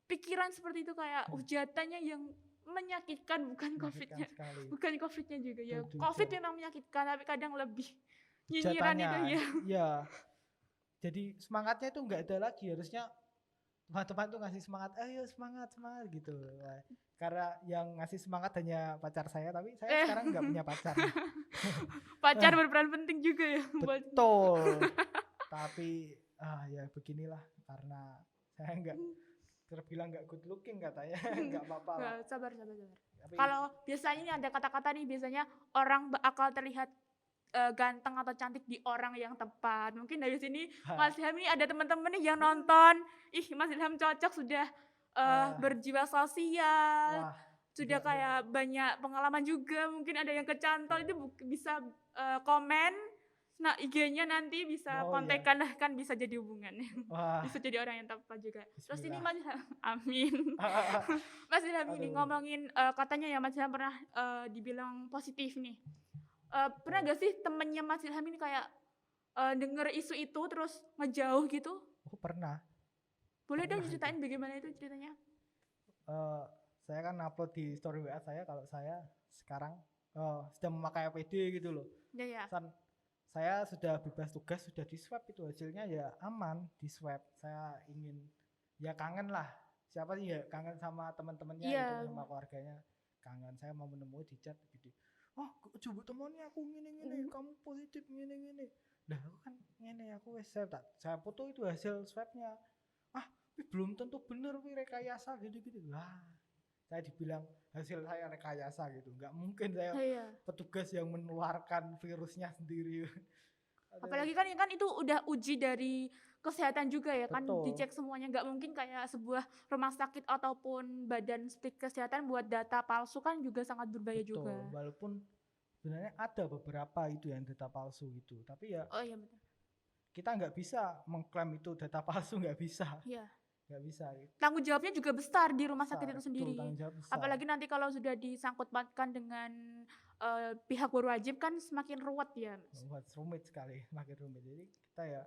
pikiran seperti itu, kayak hujatannya yang menyakitkan, bukan COVID-nya. Bukan COVID-nya juga ya. COVID memang menyakitkan, tapi kadang lebih nyinyiran itu ya. Iya. Jadi semangatnya itu enggak ada lagi. Harusnya teman-teman tuh ngasih semangat, ayo semangat gitu. Karena yang ngasih semangat hanya pacar saya, tapi saya sekarang enggak punya pacar. Pacar berperan penting juga ya. Betul. Tapi ya beginilah, karena saya enggak terbilang nggak good looking katanya. Nggak apa-apa lah. Sabar. Kalau biasanya ini ada kata-kata nih, biasanya orang bakal terlihat ganteng atau cantik di orang yang tepat. Mungkin dari sini Mas Ilham ini ada teman-teman nih yang nonton, Mas Ilham cocok, sudah berjiwa sosial, sudah kayak banyak pengalaman juga. Mungkin ada yang kecantol, itu bisa komen. Nah, IG-nya nanti bisa kontekan lah, kan bisa jadi hubungan. Bisa jadi orang yang tepat juga. Terus ini Mas Ilham, amin. Mas Ilham ini ngomongin katanya ya Mas Ilham pernah dibilang positif nih. Pernah gak sih temennya Mas Ilham ini kayak denger isu itu terus ngejauh gitu? Oh, pernah. Boleh dong ceritain bagaimana itu ceritanya? Saya kan upload di story WA saya kalau saya sekarang sudah memakai APD gitu loh. Ya ya. Saya sudah bebas tugas, sudah di swab, itu hasilnya ya aman di swab. Saya ingin ya kangen lah, siapa sih ya kangen sama teman-temannya Iya. gitu, sama keluarganya kangen. Saya mau menemui di chat gitu, oh coba temannya aku gini kamu positif gini. Lah aku kan ngene, aku wes saya foto itu hasil swabnya. Tapi belum tentu bener wih, rekayasa gitu. Wah, saya dibilang hasil saya rekayasa gitu, nggak mungkin saya Iya. petugas yang menularkan virusnya sendiri. Apalagi kan itu udah uji dari kesehatan juga ya kan, Betul. dicek semuanya, nggak mungkin kayak sebuah rumah sakit ataupun badan kesehatan buat data palsu kan juga sangat berbahaya Betul, juga. walaupun sebenarnya ada beberapa itu yang data palsu gitu, tapi ya Oh iya betul. kita nggak bisa mengklaim itu data palsu, nggak bisa Iya. gitu. Tanggung jawabnya juga besar di rumah sakit Besar, itu betul, sendiri. tanggung jawab besar. Apalagi nanti kalau sudah disangkut pautkan dengan pihak berwajib kan semakin ruwet ya. Rumit sekali, makin rumit. Jadi kita ya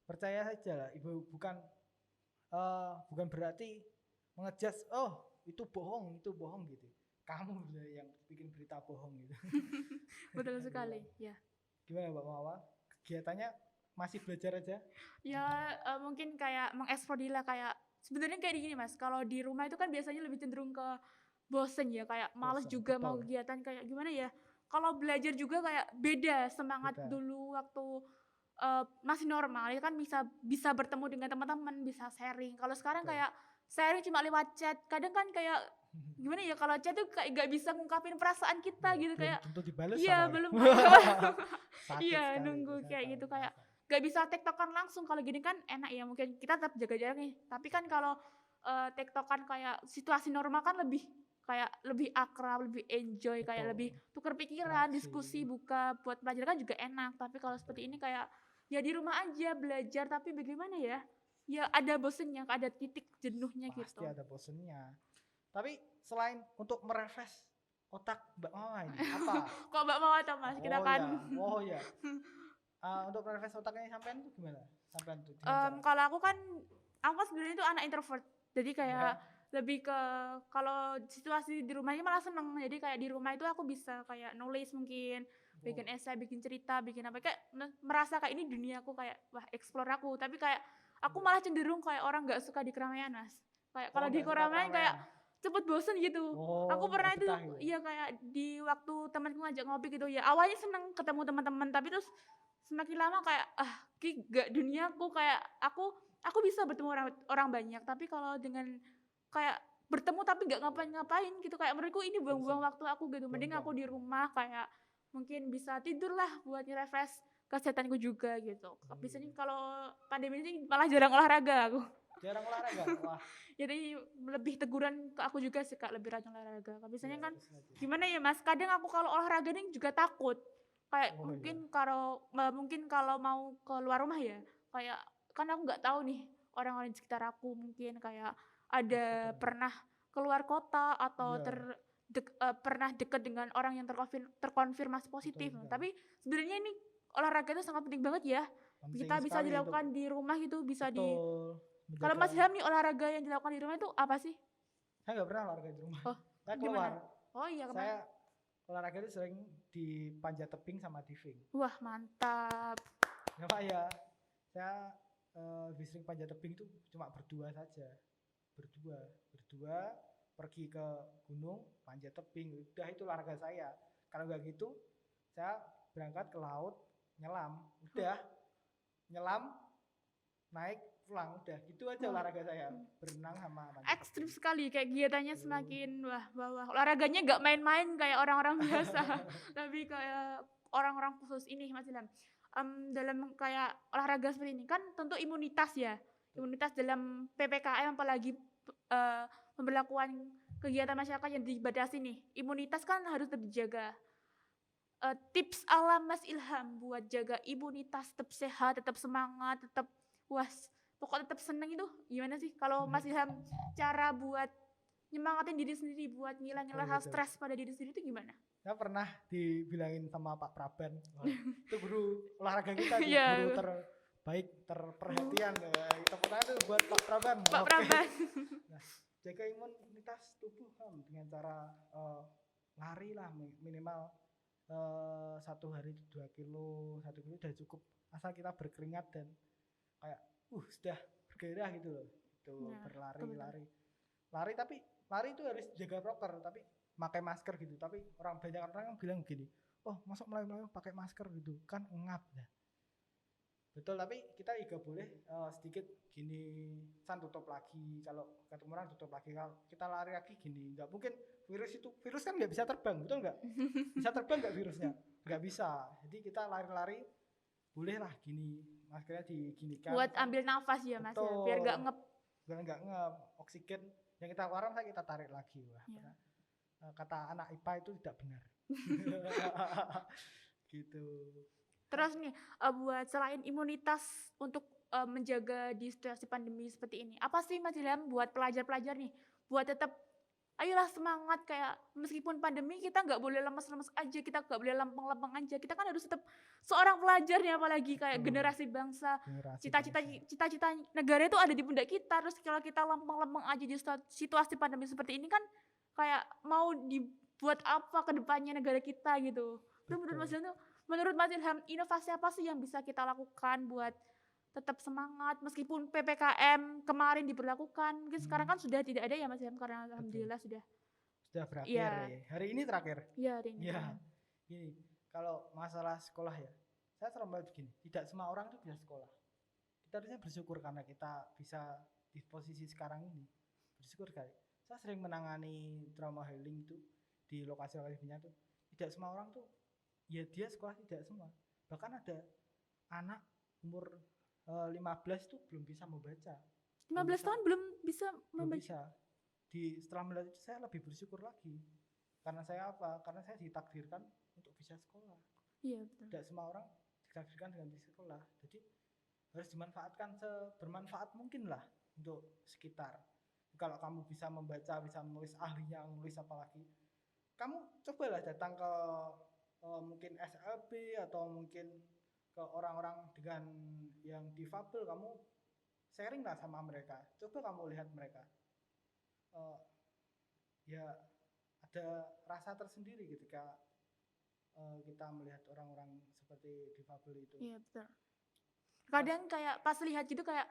percaya saja lah, ibu, bukan berarti mengejas itu bohong gitu. Kamu yang bikin berita bohong gitu. Betul sekali ya. Gimana Mbak Mawar? Kegiatannya masih belajar aja? Ya mungkin kayak mengeksplor diri lah, kayak sebenarnya kayak gini Mas, kalau di rumah itu kan biasanya lebih cenderung ke bosen ya, kayak males Bosen, juga mau betul. kegiatan, kayak gimana ya, kalau belajar juga kayak beda semangat dulu waktu masih normal itu kan bisa bertemu dengan teman-teman, bisa sharing. Kalau sekarang Betul. kayak sharing cuma lewat chat, kadang kan kayak gimana ya, kalau chat tuh kayak gak bisa ngungkapin perasaan kita Ya, gitu, belum kayak tentu dibalas iya sama belum sakit iya sekali, nunggu saya kayak tahu, gitu, kayak saya tahu. gak bisa tektokan langsung. Kalau gini kan enak ya, mungkin kita tetap jaga jarak nih, tapi kan kalau tektokan kayak situasi normal kan lebih kayak lebih akrab, lebih enjoy, kayak Betul. lebih tukar pikiran, Interaksi. diskusi buka buat pelajaran kan juga enak. Tapi kalau seperti ini kayak ya di rumah aja belajar, tapi bagaimana ya, ya ada bosennya, ada titik jenuhnya Pasti gitu. ada bosennya. Tapi selain untuk merefresh otak Mbak Mama ini apa? Kok Mbak mau atau Mas? Kita kan Ya. Untuk merefresh otaknya sampean tuh gimana? Sampean tuh kalau aku kan sebenarnya itu anak introvert. Jadi kayak lebih ke kalau situasi di rumahnya malah seneng. Jadi kayak di rumah itu aku bisa kayak nulis mungkin, bikin esai, bikin cerita, bikin apa, kayak merasa kayak ini duniaku, kayak wah explore aku. Tapi kayak aku malah cenderung kayak orang nggak suka di keramaian Mas. Kayak kalau di keramaian kayak cepet bosen gitu. Aku pernah itu iya kayak di waktu temanku ngajak ngopi gitu ya, awalnya seneng ketemu teman-teman, tapi terus semakin lama kayak gak duniaku, kayak aku bisa bertemu orang banyak, tapi kalau dengan kayak bertemu tapi gak ngapain-ngapain gitu, kayak menurutku ini buang-buang waktu aku gitu. Mending aku di rumah kayak mungkin bisa tidur lah buat refresh kesehatanku juga gitu. Biasanya kalau pandemi ini malah jarang olahraga aku. Jarang olahraga? Wah. Jadi lebih teguran ke aku juga sih Kak, lebih rajin olahraga. Biasanya kan gimana ya Mas, kadang aku kalau olahraga nih juga takut. Kayak mungkin kalau mau keluar rumah ya, kayak kan aku nggak tahu nih orang-orang di sekitar aku, mungkin kayak ada pernah keluar kota atau pernah dekat dengan orang yang terkonfirmasi positif. Tapi sebenarnya ini olahraga itu sangat penting banget ya. Kita bisa dilakukan di rumah gitu, bisa di. Kalau Mas Ilham nih, olahraga yang dilakukan di rumah itu apa sih? Saya nggak pernah olahraga di rumah. Saya keluar. Oh iya, saya olahraga itu sering di panjat tebing sama diving. Wah mantap. Ya Pak ya, saya lebih sering panjat tebing itu cuma berdua saja. Berdua pergi ke gunung, panjat tebing, udah itu olahraga saya. Kalau nggak gitu, saya berangkat ke laut, nyelam, udah nyelam, naik, pulang, udah gitu aja olahraga saya. Berenang sama ekstrim sekali, kayak kegiatannya semakin wah. Olahraganya gak main-main kayak orang-orang biasa. Tapi kayak orang-orang khusus ini Mas Ilham. Dalam kayak olahraga seperti ini kan tentu imunitas ya. Imunitas dalam PPKM, apalagi pemberlakuan kegiatan masyarakat yang dibatasi nih. Imunitas kan harus tetap dijaga. Tips ala Mas Ilham buat jaga imunitas, tetap sehat, tetap semangat, tetap pokoknya tetap seneng itu gimana sih? Kalau Mas Ilham cara buat nyemangatin diri sendiri, buat ngilangin rasa stres pada diri sendiri itu gimana? Saya pernah dibilangin sama Pak Praban, itu guru olahraga kita, guru terbaik, terperhatian. Tepuk tangan tuh buat Pak Praban. Pak Praban. Nah, jaga imunitas tubuh dengan cara lari lah minimal 1 hari itu 2 kilo, 1 kilo udah cukup asal kita berkeringat dan kayak sudah bergairah gitu loh. Itu Nah, berlari betul. lari tapi lari itu harus jaga proper tapi pakai masker gitu. Tapi banyak orang yang bilang gini, oh masuk melayu pakai masker gitu kan ngap ya. Betul, tapi kita juga boleh sedikit gini tutup lagi, kalau ketemu orang tutup lagi, kalau kita lari lagi gini, nggak mungkin virus kan nggak bisa terbang, betul nggak? Bisa terbang nggak virusnya? Nggak bisa. Jadi kita lari-lari bolehlah gini, maskernya diginikan Buat kan. ambil nafas ya Mas ya, biar Betul, gak ngep. biar nggak oksigen yang kita keluarin kita tarik lagi. Wah, Ya. kata anak IPA itu tidak benar. Gitu. Terus nih buat selain imunitas untuk menjaga di situasi pandemi seperti ini, apa sih Mas Ilham buat pelajar-pelajar nih buat tetap ayolah semangat, kayak meskipun pandemi kita nggak boleh lemes-lemes aja, kita nggak boleh lempeng-lempeng aja, kita kan harus tetap seorang pelajar nih, apalagi kayak Betul. generasi bangsa, Generasi cita-cita negara itu ada di pundak kita. Terus kalau kita lempeng-lempeng aja di situasi pandemi seperti ini kan kayak mau dibuat apa ke depannya negara kita gitu. Itu menurut Mas Ilham inovasi apa sih yang bisa kita lakukan buat tetap semangat meskipun PPKM kemarin diberlakukan? Mungkin sekarang kan sudah tidak ada ya Mas Ilham, karena alhamdulillah sudah berakhir ya. ya. Hari ini terakhir. Iya, hari ini. Ya. Gini, kalau masalah sekolah ya, saya selalu begini, tidak semua orang tuh bisa sekolah. Kita harusnya bersyukur karena kita bisa di posisi sekarang ini. Bersyukur sekali. Saya sering menangani trauma healing itu di lokasi-lokasi bencana tuh. Tidak semua orang tuh ya dia sekolah, tidak semua. Bahkan ada anak umur 15 tuh belum bisa membaca. 15 tahun belum bisa Belum membaca. bisa. Setelah melihat itu saya lebih bersyukur lagi. Karena saya apa? Karena saya ditakdirkan untuk bisa sekolah. Iya, betul. Tidak semua orang ditakdirkan dengan bisa sekolah. Jadi harus dimanfaatkan sebermanfaat mungkin lah untuk sekitar. Kalau kamu bisa membaca, bisa menulis, ahlinya menulis apalagi, kamu cobalah datang ke mungkin SLB atau mungkin ke orang-orang dengan yang difabel, kamu sharing lah sama mereka. Coba kamu lihat mereka. Ya ada rasa tersendiri ketika kita melihat orang-orang seperti difabel itu. Iya, betul. Kadang kayak pas lihat gitu kayak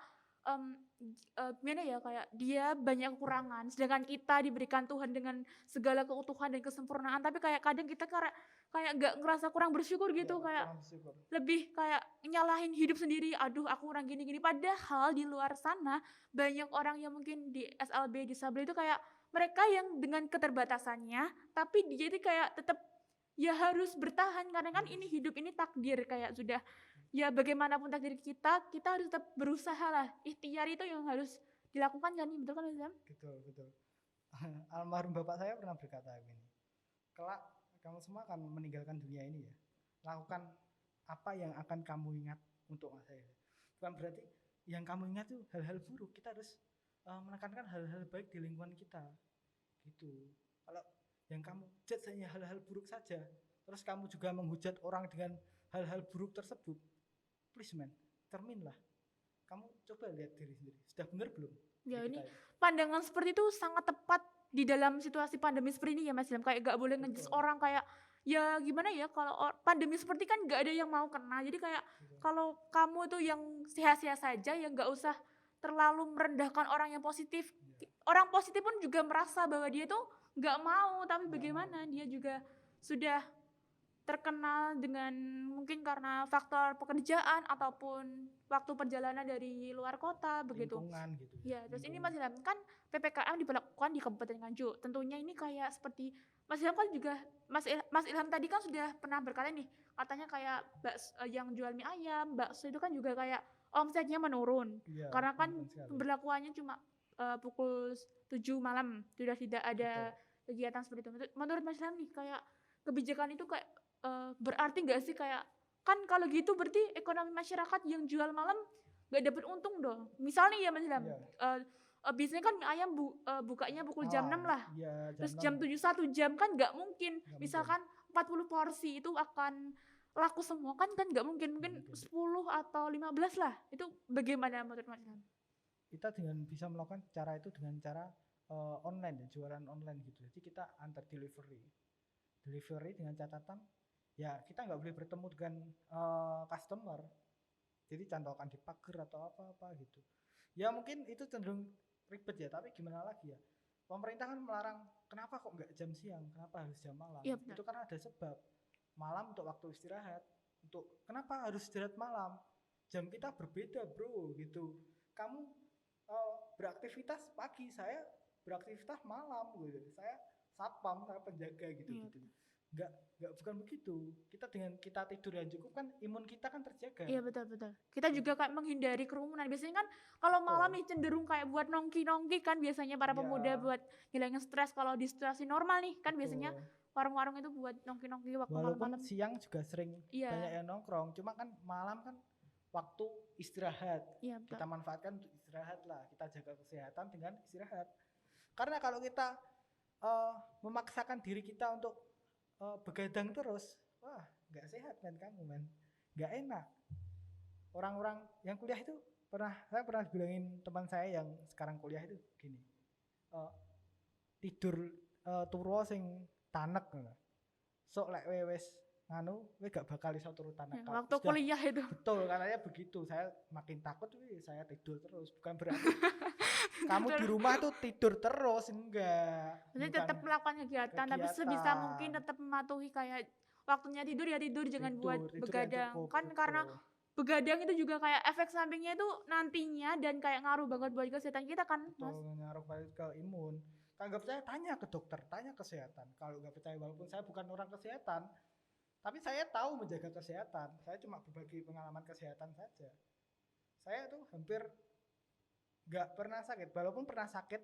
gimana ya, kayak dia banyak kekurangan sedangkan kita diberikan Tuhan dengan segala keutuhan dan kesempurnaan, tapi kayak kadang kita kayak nggak ngerasa kurang bersyukur gitu, kayak Bersyukur. lebih kayak nyalahin hidup sendiri, aduh aku kurang gini-gini, padahal di luar sana banyak orang yang mungkin di SLB disabel itu kayak mereka yang dengan keterbatasannya tapi dia itu kayak tetap ya harus bertahan karena kan ini hidup ini takdir, kayak sudah ya bagaimanapun takdir kita harus tetap berusaha lah, ikhtiar itu yang harus dilakukan kan, betul kan Zam? Betul. Almarhum bapak saya pernah berkata begini, kelak kamu semua akan meninggalkan dunia ini ya, lakukan apa yang akan kamu ingat untuk masa ini. Bukan berarti yang kamu ingat tuh hal-hal buruk, kita harus menekankan hal-hal baik di lingkungan kita gitu. Kalau yang kamu judge hanya hal-hal buruk saja, terus kamu juga menghujat orang dengan hal-hal buruk tersebut, please man, cerminlah. Kamu coba lihat diri sendiri, sudah benar belum? Ya ini pandangan seperti itu sangat tepat di dalam situasi pandemi seperti ini ya Mas Ilham, kayak gak boleh ngejudge orang kayak ya gimana ya, kalau pandemi seperti kan gak ada yang mau kena, jadi kayak kalau kamu tuh yang sehat-sehat saja ya gak usah terlalu merendahkan orang yang positif. Orang positif pun juga merasa bahwa dia tuh gak mau, tapi bagaimana dia juga sudah terkenal dengan mungkin karena faktor pekerjaan ataupun waktu perjalanan dari luar kota begitu. Lingkungan gitu. Ya, terus ini Mas Ilham kan PPKM diberlakukan di Kabupaten Nganjuk. Tentunya ini kayak seperti Mas Ilham kan juga Mas Ilham tadi kan sudah pernah berkata nih, katanya kayak yang jual mie ayam, bakso itu kan juga kayak omsetnya menurun. Ya, karena kan pemberlakuannya cuma pukul 7 malam, sudah tidak ada kegiatan seperti itu. Menurut Mas Ilham nih kayak kebijakan itu kayak berarti nggak sih, kayak kan kalau gitu berarti ekonomi masyarakat yang jual malam nggak dapat untung dong. Misalnya ya Mas Ilham, biasanya kan mie ayam bukanya pukul jam 6 lah, terus jam 7 1 jam kan nggak mungkin. Misalkan 40 porsi itu akan laku semua kan nggak mungkin, mungkin 10 atau 15 lah. Itu bagaimana menurut Mas Ilham? Kita dengan bisa melakukan cara itu dengan cara online ya, jualan online gitu. Jadi kita antar delivery. delivery dengan catatan ya kita nggak boleh bertemu dengan customer. Jadi cantolkan di pagar atau apa-apa gitu. Ya mungkin itu cenderung ribet ya, tapi gimana lagi ya? Pemerintah kan melarang, kenapa kok nggak jam siang, kenapa harus jam malam? Iya benar. Itu karena ada sebab. Malam untuk waktu istirahat. Kenapa harus istirahat malam? Jam kita berbeda bro gitu. Kamu beraktivitas pagi, saya beraktivitas malam gitu. Saya satpam, saya penjaga gitu Iya. gitu. Nggak bukan begitu. Kita dengan kita tidur yang cukup kan imun kita kan terjaga. Iya betul. Kita juga kayak menghindari kerumunan. Biasanya kan kalau malam nih cenderung kayak buat nongki-nongki kan biasanya para pemuda Iya, buat ngilangin stres kalau di situasi normal nih kan biasanya betul. warung-warung itu buat nongki-nongki waktu Walaupun malam-malam. siang juga sering banyak Iya, yang nongkrong, cuma kan malam kan waktu istirahat. iya betul. Kita manfaatkan untuk istirahat lah. Kita jaga kesehatan dengan istirahat. Karena kalau kita memaksakan diri kita untuk begadang terus, wah nggak sehat men kamu men, nggak enak. Orang-orang yang kuliah itu saya pernah bilangin teman saya yang sekarang kuliah itu gini, tidur turu sing tanek, sok lek wes nganu, gak bakal iso turu tanek. Ya, waktu kuliah itu. Betul, katanya begitu. Saya makin takut, saya tidur terus. Bukan berarti kamu di rumah tuh tidur terus, enggak. Jadi tetap melakukan kegiatan, tapi sebisa mungkin tetap mematuhi kayak waktunya tidur ya tidur, jangan buat begadang. Cukup, Kan betul. karena begadang itu juga kayak efek sampingnya itu nantinya dan kayak ngaruh banget buat kesehatan kita kan, Mas? Betul, ngaruh balik ke imun. Kalau nggak percaya tanya ke dokter, tanya kesehatan. Kalau nggak percaya, walaupun saya bukan orang kesehatan, tapi saya tahu menjaga kesehatan. Saya cuma berbagi pengalaman kesehatan saja. Saya tuh hampir nggak pernah sakit, walaupun pernah sakit,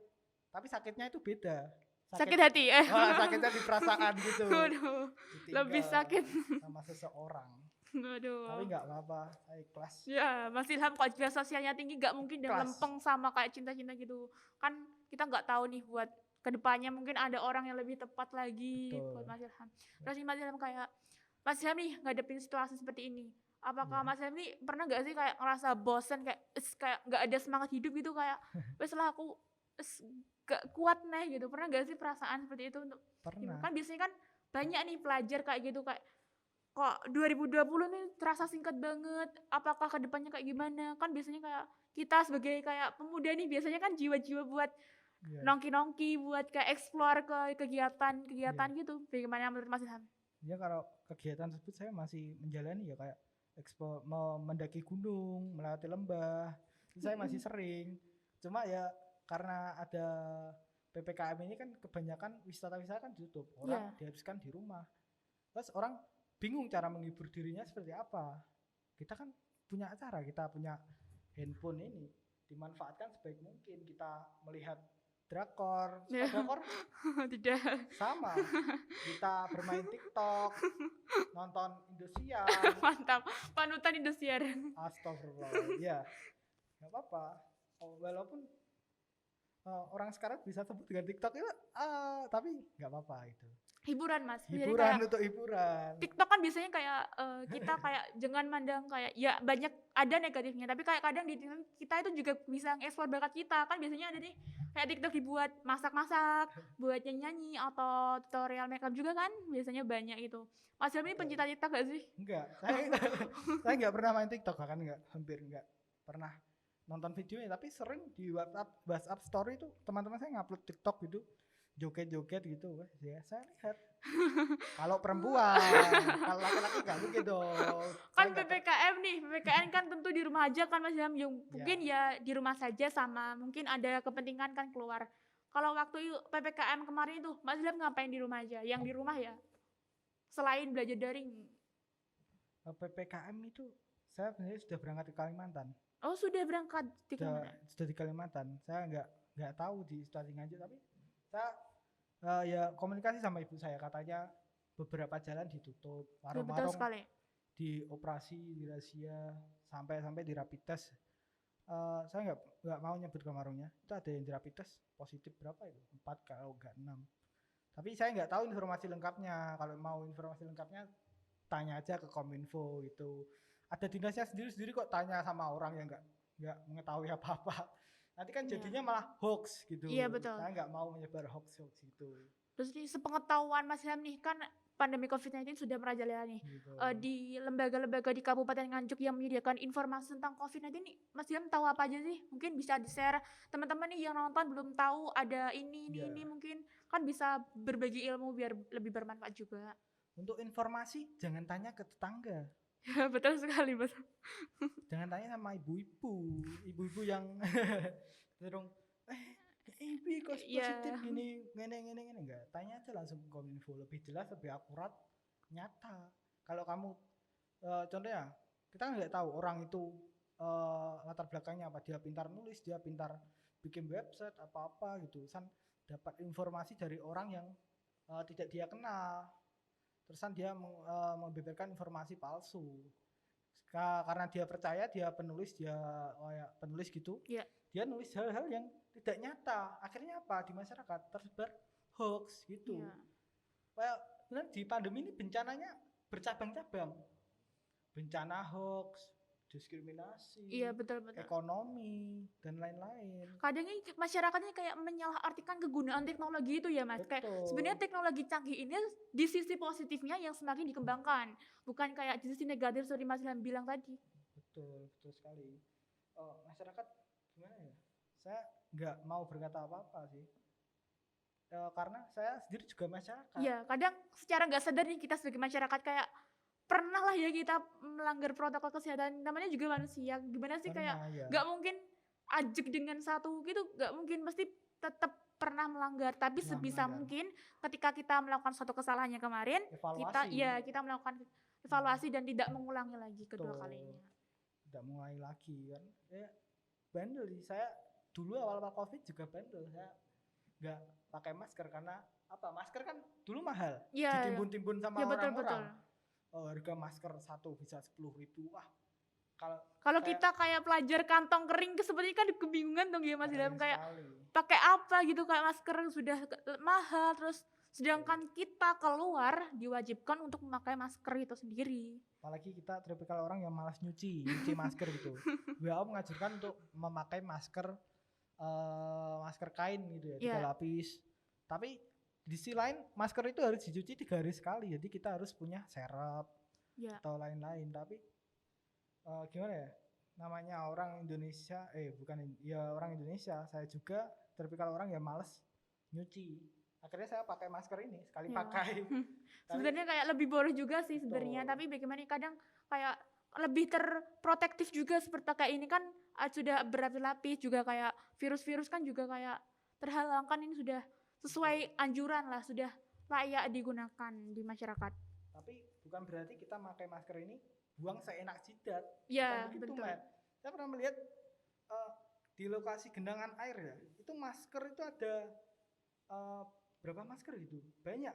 tapi sakitnya itu beda. Sakit hati ya? Wah, sakitnya di perasaan gitu. Waduh, lebih sakit sama seseorang. Waduh. Tapi nggak apa-apa, saya ikhlas. Ya, Mas Ilham kalau jiwa sosialnya tinggi nggak mungkin dia lempeng sama kayak cinta-cinta gitu. Kan kita nggak tahu nih buat kedepannya mungkin ada orang yang lebih tepat lagi. Betul. Buat Mas Ilham. Terus Mas Ilham kayak Mas Ilham nih ngadepin situasi seperti ini. Apakah Mas Ilham nih pernah nggak sih kayak ngerasa bosen kayak nggak ada semangat hidup gitu kayak wes lah aku gak kuat nih gitu. Pernah nggak sih perasaan seperti itu untuk pernah. Kan biasanya kan banyak nih pelajar kayak gitu kayak kok 2020 nih terasa singkat banget, apakah kedepannya kayak gimana? Kan biasanya kayak kita sebagai kayak pemuda nih biasanya kan jiwa-jiwa buat nongki-nongki, buat kayak explore ke kegiatan-kegiatan gitu. Bagaimana menurut Mas Ilham? Ya kalau kegiatan tersebut saya masih menjalani ya kayak mendaki gunung, melewati lembah, itu saya masih sering. Cuma ya karena ada PPKM ini kan kebanyakan wisata-wisata kan ditutup, orang dihabiskan di rumah. Terus orang bingung cara menghibur dirinya seperti apa. Kita kan punya acara, kita punya handphone ini dimanfaatkan sebaik mungkin. Kita melihat drakor, drakor tidak sama. Kita bermain TikTok, nonton Indosiar. Mantap, panutan Indosiar. Astagfirullah. Ya, nggak apa-apa. Walaupun orang sekarang bisa sebut dengan TikTok itu, tapi nggak apa-apa itu. Hiburan Mas. Hiburan untuk hiburan. TikTok kan biasanya kayak kita kayak jangan mandang kayak ya banyak ada negatifnya, tapi kayak kadang di TikTok kita itu juga bisa nge-explore bakat kita. Kan biasanya ada nih kayak TikTok dibuat masak-masak, buat nyanyi atau tutorial makeup juga kan biasanya banyak itu. Mas Ilham ini pencinta TikTok gak sih? Enggak, saya nggak pernah main TikTok, bahkan hampir nggak pernah nonton videonya, tapi sering di WhatsApp story itu teman-teman saya ngupload TikTok gitu, joget-joget gitu, ya saya lihat. Kalau perempuan, kalau laki-laki nggak mungkin dong. Kan PPKM nih, PPKM kan tentu di rumah aja kan Mas Ilham, mungkin ya di rumah saja sama mungkin ada kepentingan kan keluar. Kalau waktu PPKM kemarin itu Mas Ilham ngapain di rumah aja? Yang di rumah ya, selain belajar daring. PPKM itu saya sebenarnya sudah berangkat ke Kalimantan. Oh sudah berangkat di Kalimantan? Sudah di Kalimantan. Saya nggak tahu di situasi Nganjuk, tapi saya ya komunikasi sama ibu saya, katanya beberapa jalan ditutup, warung-warung dioperasi, dirazia, sampai di rapid test. Saya nggak mau nyebut ke warungnya. Itu ada yang di rapid test positif berapa itu? 4 kalau nggak 6. Tapi saya nggak tahu informasi lengkapnya. Kalau mau informasi lengkapnya tanya aja ke Kominfo itu. Ada dinasnya sendiri kok tanya sama orang yang nggak mengetahui apa-apa. Nanti kan jadinya malah hoax gitu. Iya betul. Saya nggak mau menyebar hoax gitu. Terus nih sepengetahuan Mas Ilham nih kan pandemi COVID-19 sudah merajalela nih. Gitu. Di lembaga-lembaga di Kabupaten Nganjuk yang menyediakan informasi tentang COVID-19 nih, Mas Ilham tahu apa aja sih? Mungkin bisa di-share teman-teman nih yang nonton belum tahu ada Iya. ini mungkin kan bisa berbagi ilmu biar lebih bermanfaat juga. Untuk informasi jangan tanya ke tetangga. Ya, betul sekali, Mas. Jangan tanya sama ibu-ibu yang terung ibu kos Iya. positif gini ngene enggak. Tanya aja langsung ke Kominfo, lebih jelas, lebih akurat, nyata. Kalau kamu contohnya kita kan nggak tahu orang itu latar belakangnya apa, dia pintar nulis, dia pintar bikin website apa-apa gitu. Dapat informasi dari orang yang tidak dia kenal. Terusan dia membeberkan informasi palsu. Karena dia percaya dia penulis, penulis gitu. Iya. Dia nulis hal-hal yang tidak nyata. Akhirnya apa? Di masyarakat tersebar hoax gitu. Iya. Kayak benar di pandemi ini bencananya bercabang-cabang. Bencana hoax, diskriminasi, Iya, betul. ekonomi dan lain-lain. Kadang ini masyarakatnya kayak menyalahartikan kegunaan teknologi itu ya, Mas. Kayak Betul. sebenarnya teknologi canggih ini di sisi positifnya yang semakin dikembangkan, bukan kayak di sisi negatif seperti Mas Ilham bilang tadi. Betul sekali. Masyarakat gimana ya? Saya nggak mau berkata apa-apa sih. Karena saya sendiri juga masyarakat. Iya, kadang secara nggak sadar nih kita sebagai masyarakat kayak pernah lah ya kita melanggar protokol kesehatan, namanya juga manusia. Gimana sih kayak Ya. nggak mungkin ajek dengan satu gitu, nggak mungkin, pasti tetap pernah melanggar. Tapi sebisa mungkin ketika kita melakukan suatu kesalahan yang kemarin, kita melakukan evaluasi dan tidak mengulangi lagi kedua kalinya. Tidak mengulangi lagi kan. Bandel sih, saya dulu awal-awal COVID juga bandel. Saya nggak pakai masker karena apa? Masker kan dulu mahal. Iya. Ditimbun-timbun sama Ya, betul. orang-orang. Harga masker satu bisa 10.000. Wah, kalau kita kayak pelajar kantong kering sepertinya kan kebingungan dong ya Mas Ilham, kayak sekali. pakai apa gitu, kayak masker sudah mahal, terus sedangkan kita keluar diwajibkan untuk memakai masker itu sendiri. Apalagi kita tipikal orang yang malas nyuci masker gitu. WHO mengajarkan untuk memakai masker kain gitu ya, 3 lapis. Tapi di sisi lain masker itu harus dicuci 3 hari sekali, jadi kita harus punya serep atau lain-lain. Tapi gimana ya, namanya orang Indonesia, orang Indonesia, saya juga tipikal orang yang malas nyuci. Akhirnya saya pakai masker ini sekali pakai. Sebenarnya kayak lebih boros juga sih sebenarnya, tapi bagaimana kadang kayak lebih terprotektif juga, seperti kayak ini kan sudah berlapis-lapis juga, kayak virus-virus kan juga kayak terhalang, kan ini sudah sesuai anjuran lah, sudah layak digunakan di masyarakat. Tapi bukan berarti kita pakai masker ini buang seenak jidat. Ya, begitu, betul. Saya pernah melihat di lokasi genangan air ya, itu masker itu ada berapa masker gitu, banyak.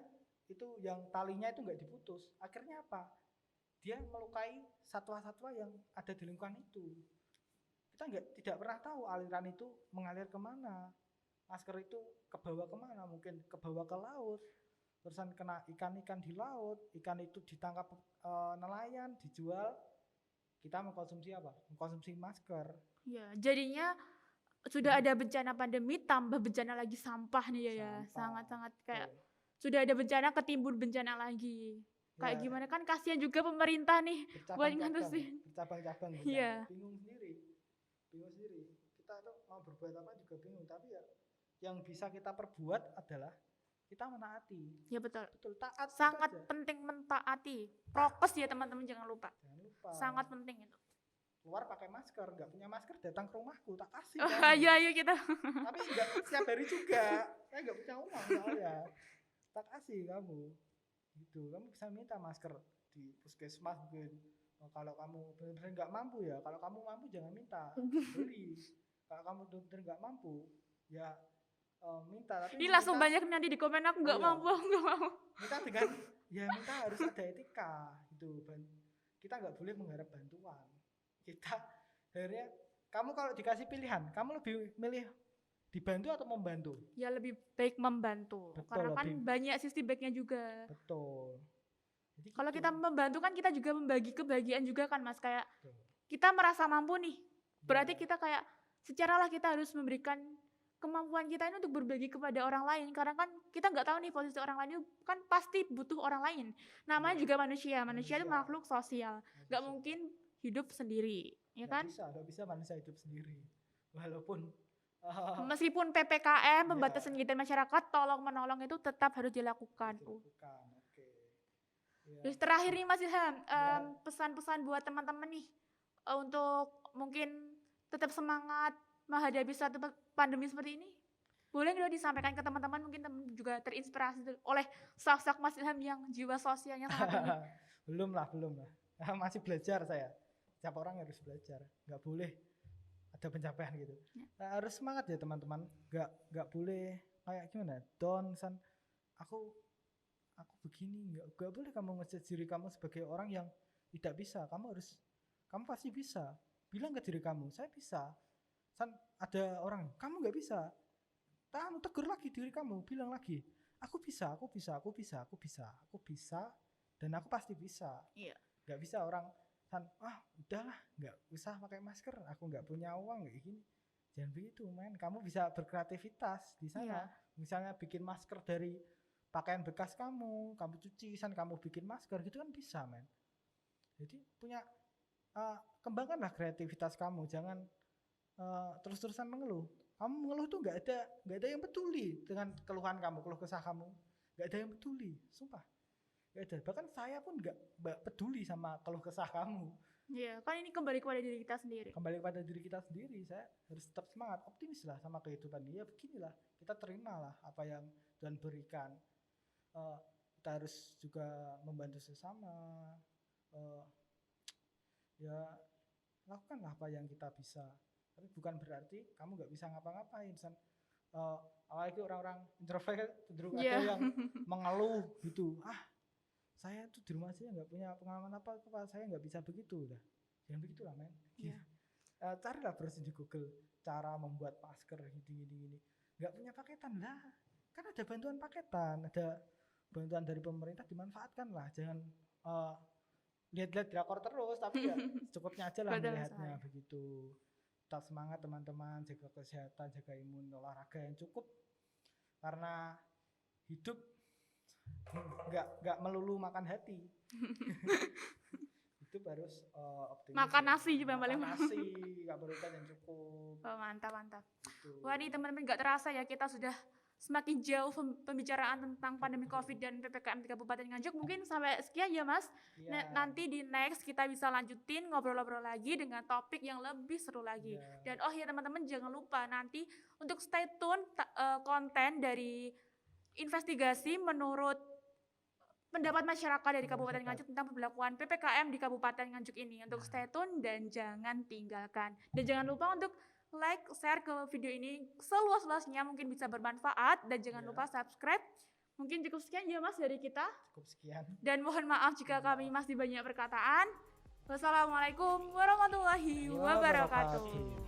Itu yang talinya itu nggak diputus. Akhirnya apa? Dia melukai satwa-satwa yang ada di lingkungan itu. Kita tidak pernah tahu aliran itu mengalir kemana. Masker itu ke bawah kemana? Mungkin ke bawah ke laut. Terusan kena ikan-ikan di laut. Ikan itu ditangkap nelayan, dijual. Kita mengkonsumsi apa? Mengkonsumsi masker. Ya, jadinya sudah ada bencana pandemi, tambah bencana lagi sampah nih ya. Sangat-sangat kayak sudah ada bencana, ketimbun bencana lagi. Kayak gimana kan, kasihan juga pemerintah nih buat ngurusin. Bercabang-cabang. Iya. Bingung sendiri. Kita tuh mau berbuat apa juga bingung. Tapi ya yang bisa kita perbuat adalah kita menaati. Ya, betul. Taat. Sangat penting mentaati. Prokes ya teman-teman, jangan lupa. Sangat penting itu. Keluar pakai masker, nggak punya masker datang ke rumahku, tak kasih. Ayo kita. Tapi nggak setiap hari juga. Saya nggak punya uang soalnya. Tak kasih kamu. Gitu, kamu bisa minta masker di puskesmas mungkin. Kalau kamu benar-benar nggak mampu ya, kalau kamu mampu jangan minta, beli. Kalau kamu benar-benar nggak mampu, ya minta. Tapi ini langsung banyak nanti di komen, aku nggak mampu, aku nggak mau. Minta dengan, minta harus ada etika gitu. Kita nggak boleh mengharap bantuan. Kita akhirnya, kamu kalau dikasih pilihan, kamu lebih milih dibantu atau membantu? Ya, lebih baik membantu. Betul, karena kan banyak sisi baiknya juga. Betul. Jadi kalau kita membantu kan kita juga membagi kebahagiaan juga kan Mas, kayak kita merasa mampu nih, berarti kita kayak secara lah kita harus memberikan kemampuan kita ini untuk berbagi kepada orang lain, karena kan kita nggak tahu nih posisi orang lain itu kan pasti butuh orang lain. Namanya Iya. juga manusia itu Manusia. makhluk sosial, nggak Manusia. mungkin hidup sendiri, ya kan? Nggak bisa manusia hidup sendiri. Walaupun Meskipun PPKM, Iya. pembatasan kegiatan masyarakat, tolong menolong itu tetap harus dilakukan. dilakukan. Oke. Iya. Terus terakhir nih Mas Ilham, Ya. pesan-pesan buat teman-teman nih untuk mungkin tetap semangat menghadapi suatu pandemi seperti ini. Boleh nggak disampaikan ke teman-teman, mungkin teman juga terinspirasi oleh sosok Mas Ilham yang jiwa sosialnya sangat tinggi. belum lah. Masih belajar saya. Setiap orang harus belajar. Nggak boleh ada pencapaian gitu. Ya. Harus semangat ya teman-teman. Nggak boleh kayak gimana? Down san. Aku begini. Nggak boleh kamu ngejudge diri kamu sebagai orang yang tidak bisa. Kamu pasti bisa. Bilang ke diri kamu, saya bisa. San, ada orang, kamu nggak bisa. Kamu tegur lagi diri kamu, bilang lagi, aku bisa, dan aku pasti bisa. Iya. Nggak bisa orang, San, udahlah, nggak usah pakai masker, aku nggak punya uang kayak gini. Jangan begitu, men. Kamu bisa berkreativitas di sana. Iya. Misalnya bikin masker dari pakaian bekas kamu cuci, San, kamu bikin masker gitu kan bisa, men. Jadi kembangkanlah kreativitas kamu, jangan terus-terusan mengeluh. Kamu mengeluh tuh nggak ada yang peduli dengan keluhan kamu, keluh kesah kamu, nggak ada yang peduli, sumpah, nggak ada. Bahkan saya pun nggak peduli sama keluh kesah kamu. Iya, kan ini kembali kepada diri kita sendiri. Saya harus tetap semangat, optimis lah sama kehidupan. Ya beginilah, kita terimalah apa yang Tuhan berikan. Kita harus juga membantu sesama. Ya lakukanlah apa yang kita bisa, tapi bukan berarti kamu nggak bisa ngapa-ngapain. Apalagi orang-orang introvert cenderung ada yang mengeluh gitu, saya tuh di rumah aja nggak punya pengalaman apa, saya nggak bisa begitu. Udah, jangan begitulah, men. Iya. Carilah browsing di Google cara membuat masker gini. Nggak punya paketan lah, kan ada bantuan paketan, ada bantuan dari pemerintah, dimanfaatkan lah. Jangan lihat-lihat drakor terus, tapi ya cukupnya aja lah melihatnya begitu. Tetap semangat teman-teman, jaga kesehatan, jaga imun, olahraga yang cukup, karena hidup nggak melulu makan hati. Hidup harus optimis. Makan nasi juga paling. Nasi, karbohidrat yang cukup. Mantap. Gitu. Wah, nih teman-teman, nggak terasa ya kita sudah semakin jauh pembicaraan tentang pandemi COVID dan PPKM di Kabupaten Nganjuk. Mungkin sampai sekian ya, Mas. Ya. Nanti di next kita bisa lanjutin ngobrol-ngobrol lagi dengan topik yang lebih seru lagi. Ya. Dan ya teman-teman, jangan lupa nanti untuk stay tune konten dari investigasi menurut pendapat masyarakat dari Kabupaten Nganjuk tentang pemberlakuan PPKM di Kabupaten Nganjuk ini. Untuk stay tune dan jangan tinggalkan. Dan jangan lupa untuk like, share ke video ini seluas-luasnya, mungkin bisa bermanfaat, dan jangan lupa subscribe. Mungkin cukup sekian ya, Mas, dari kita. Cukup sekian. Dan mohon maaf jika kami masih banyak perkataan. Wassalamualaikum warahmatullahi wabarakatuh.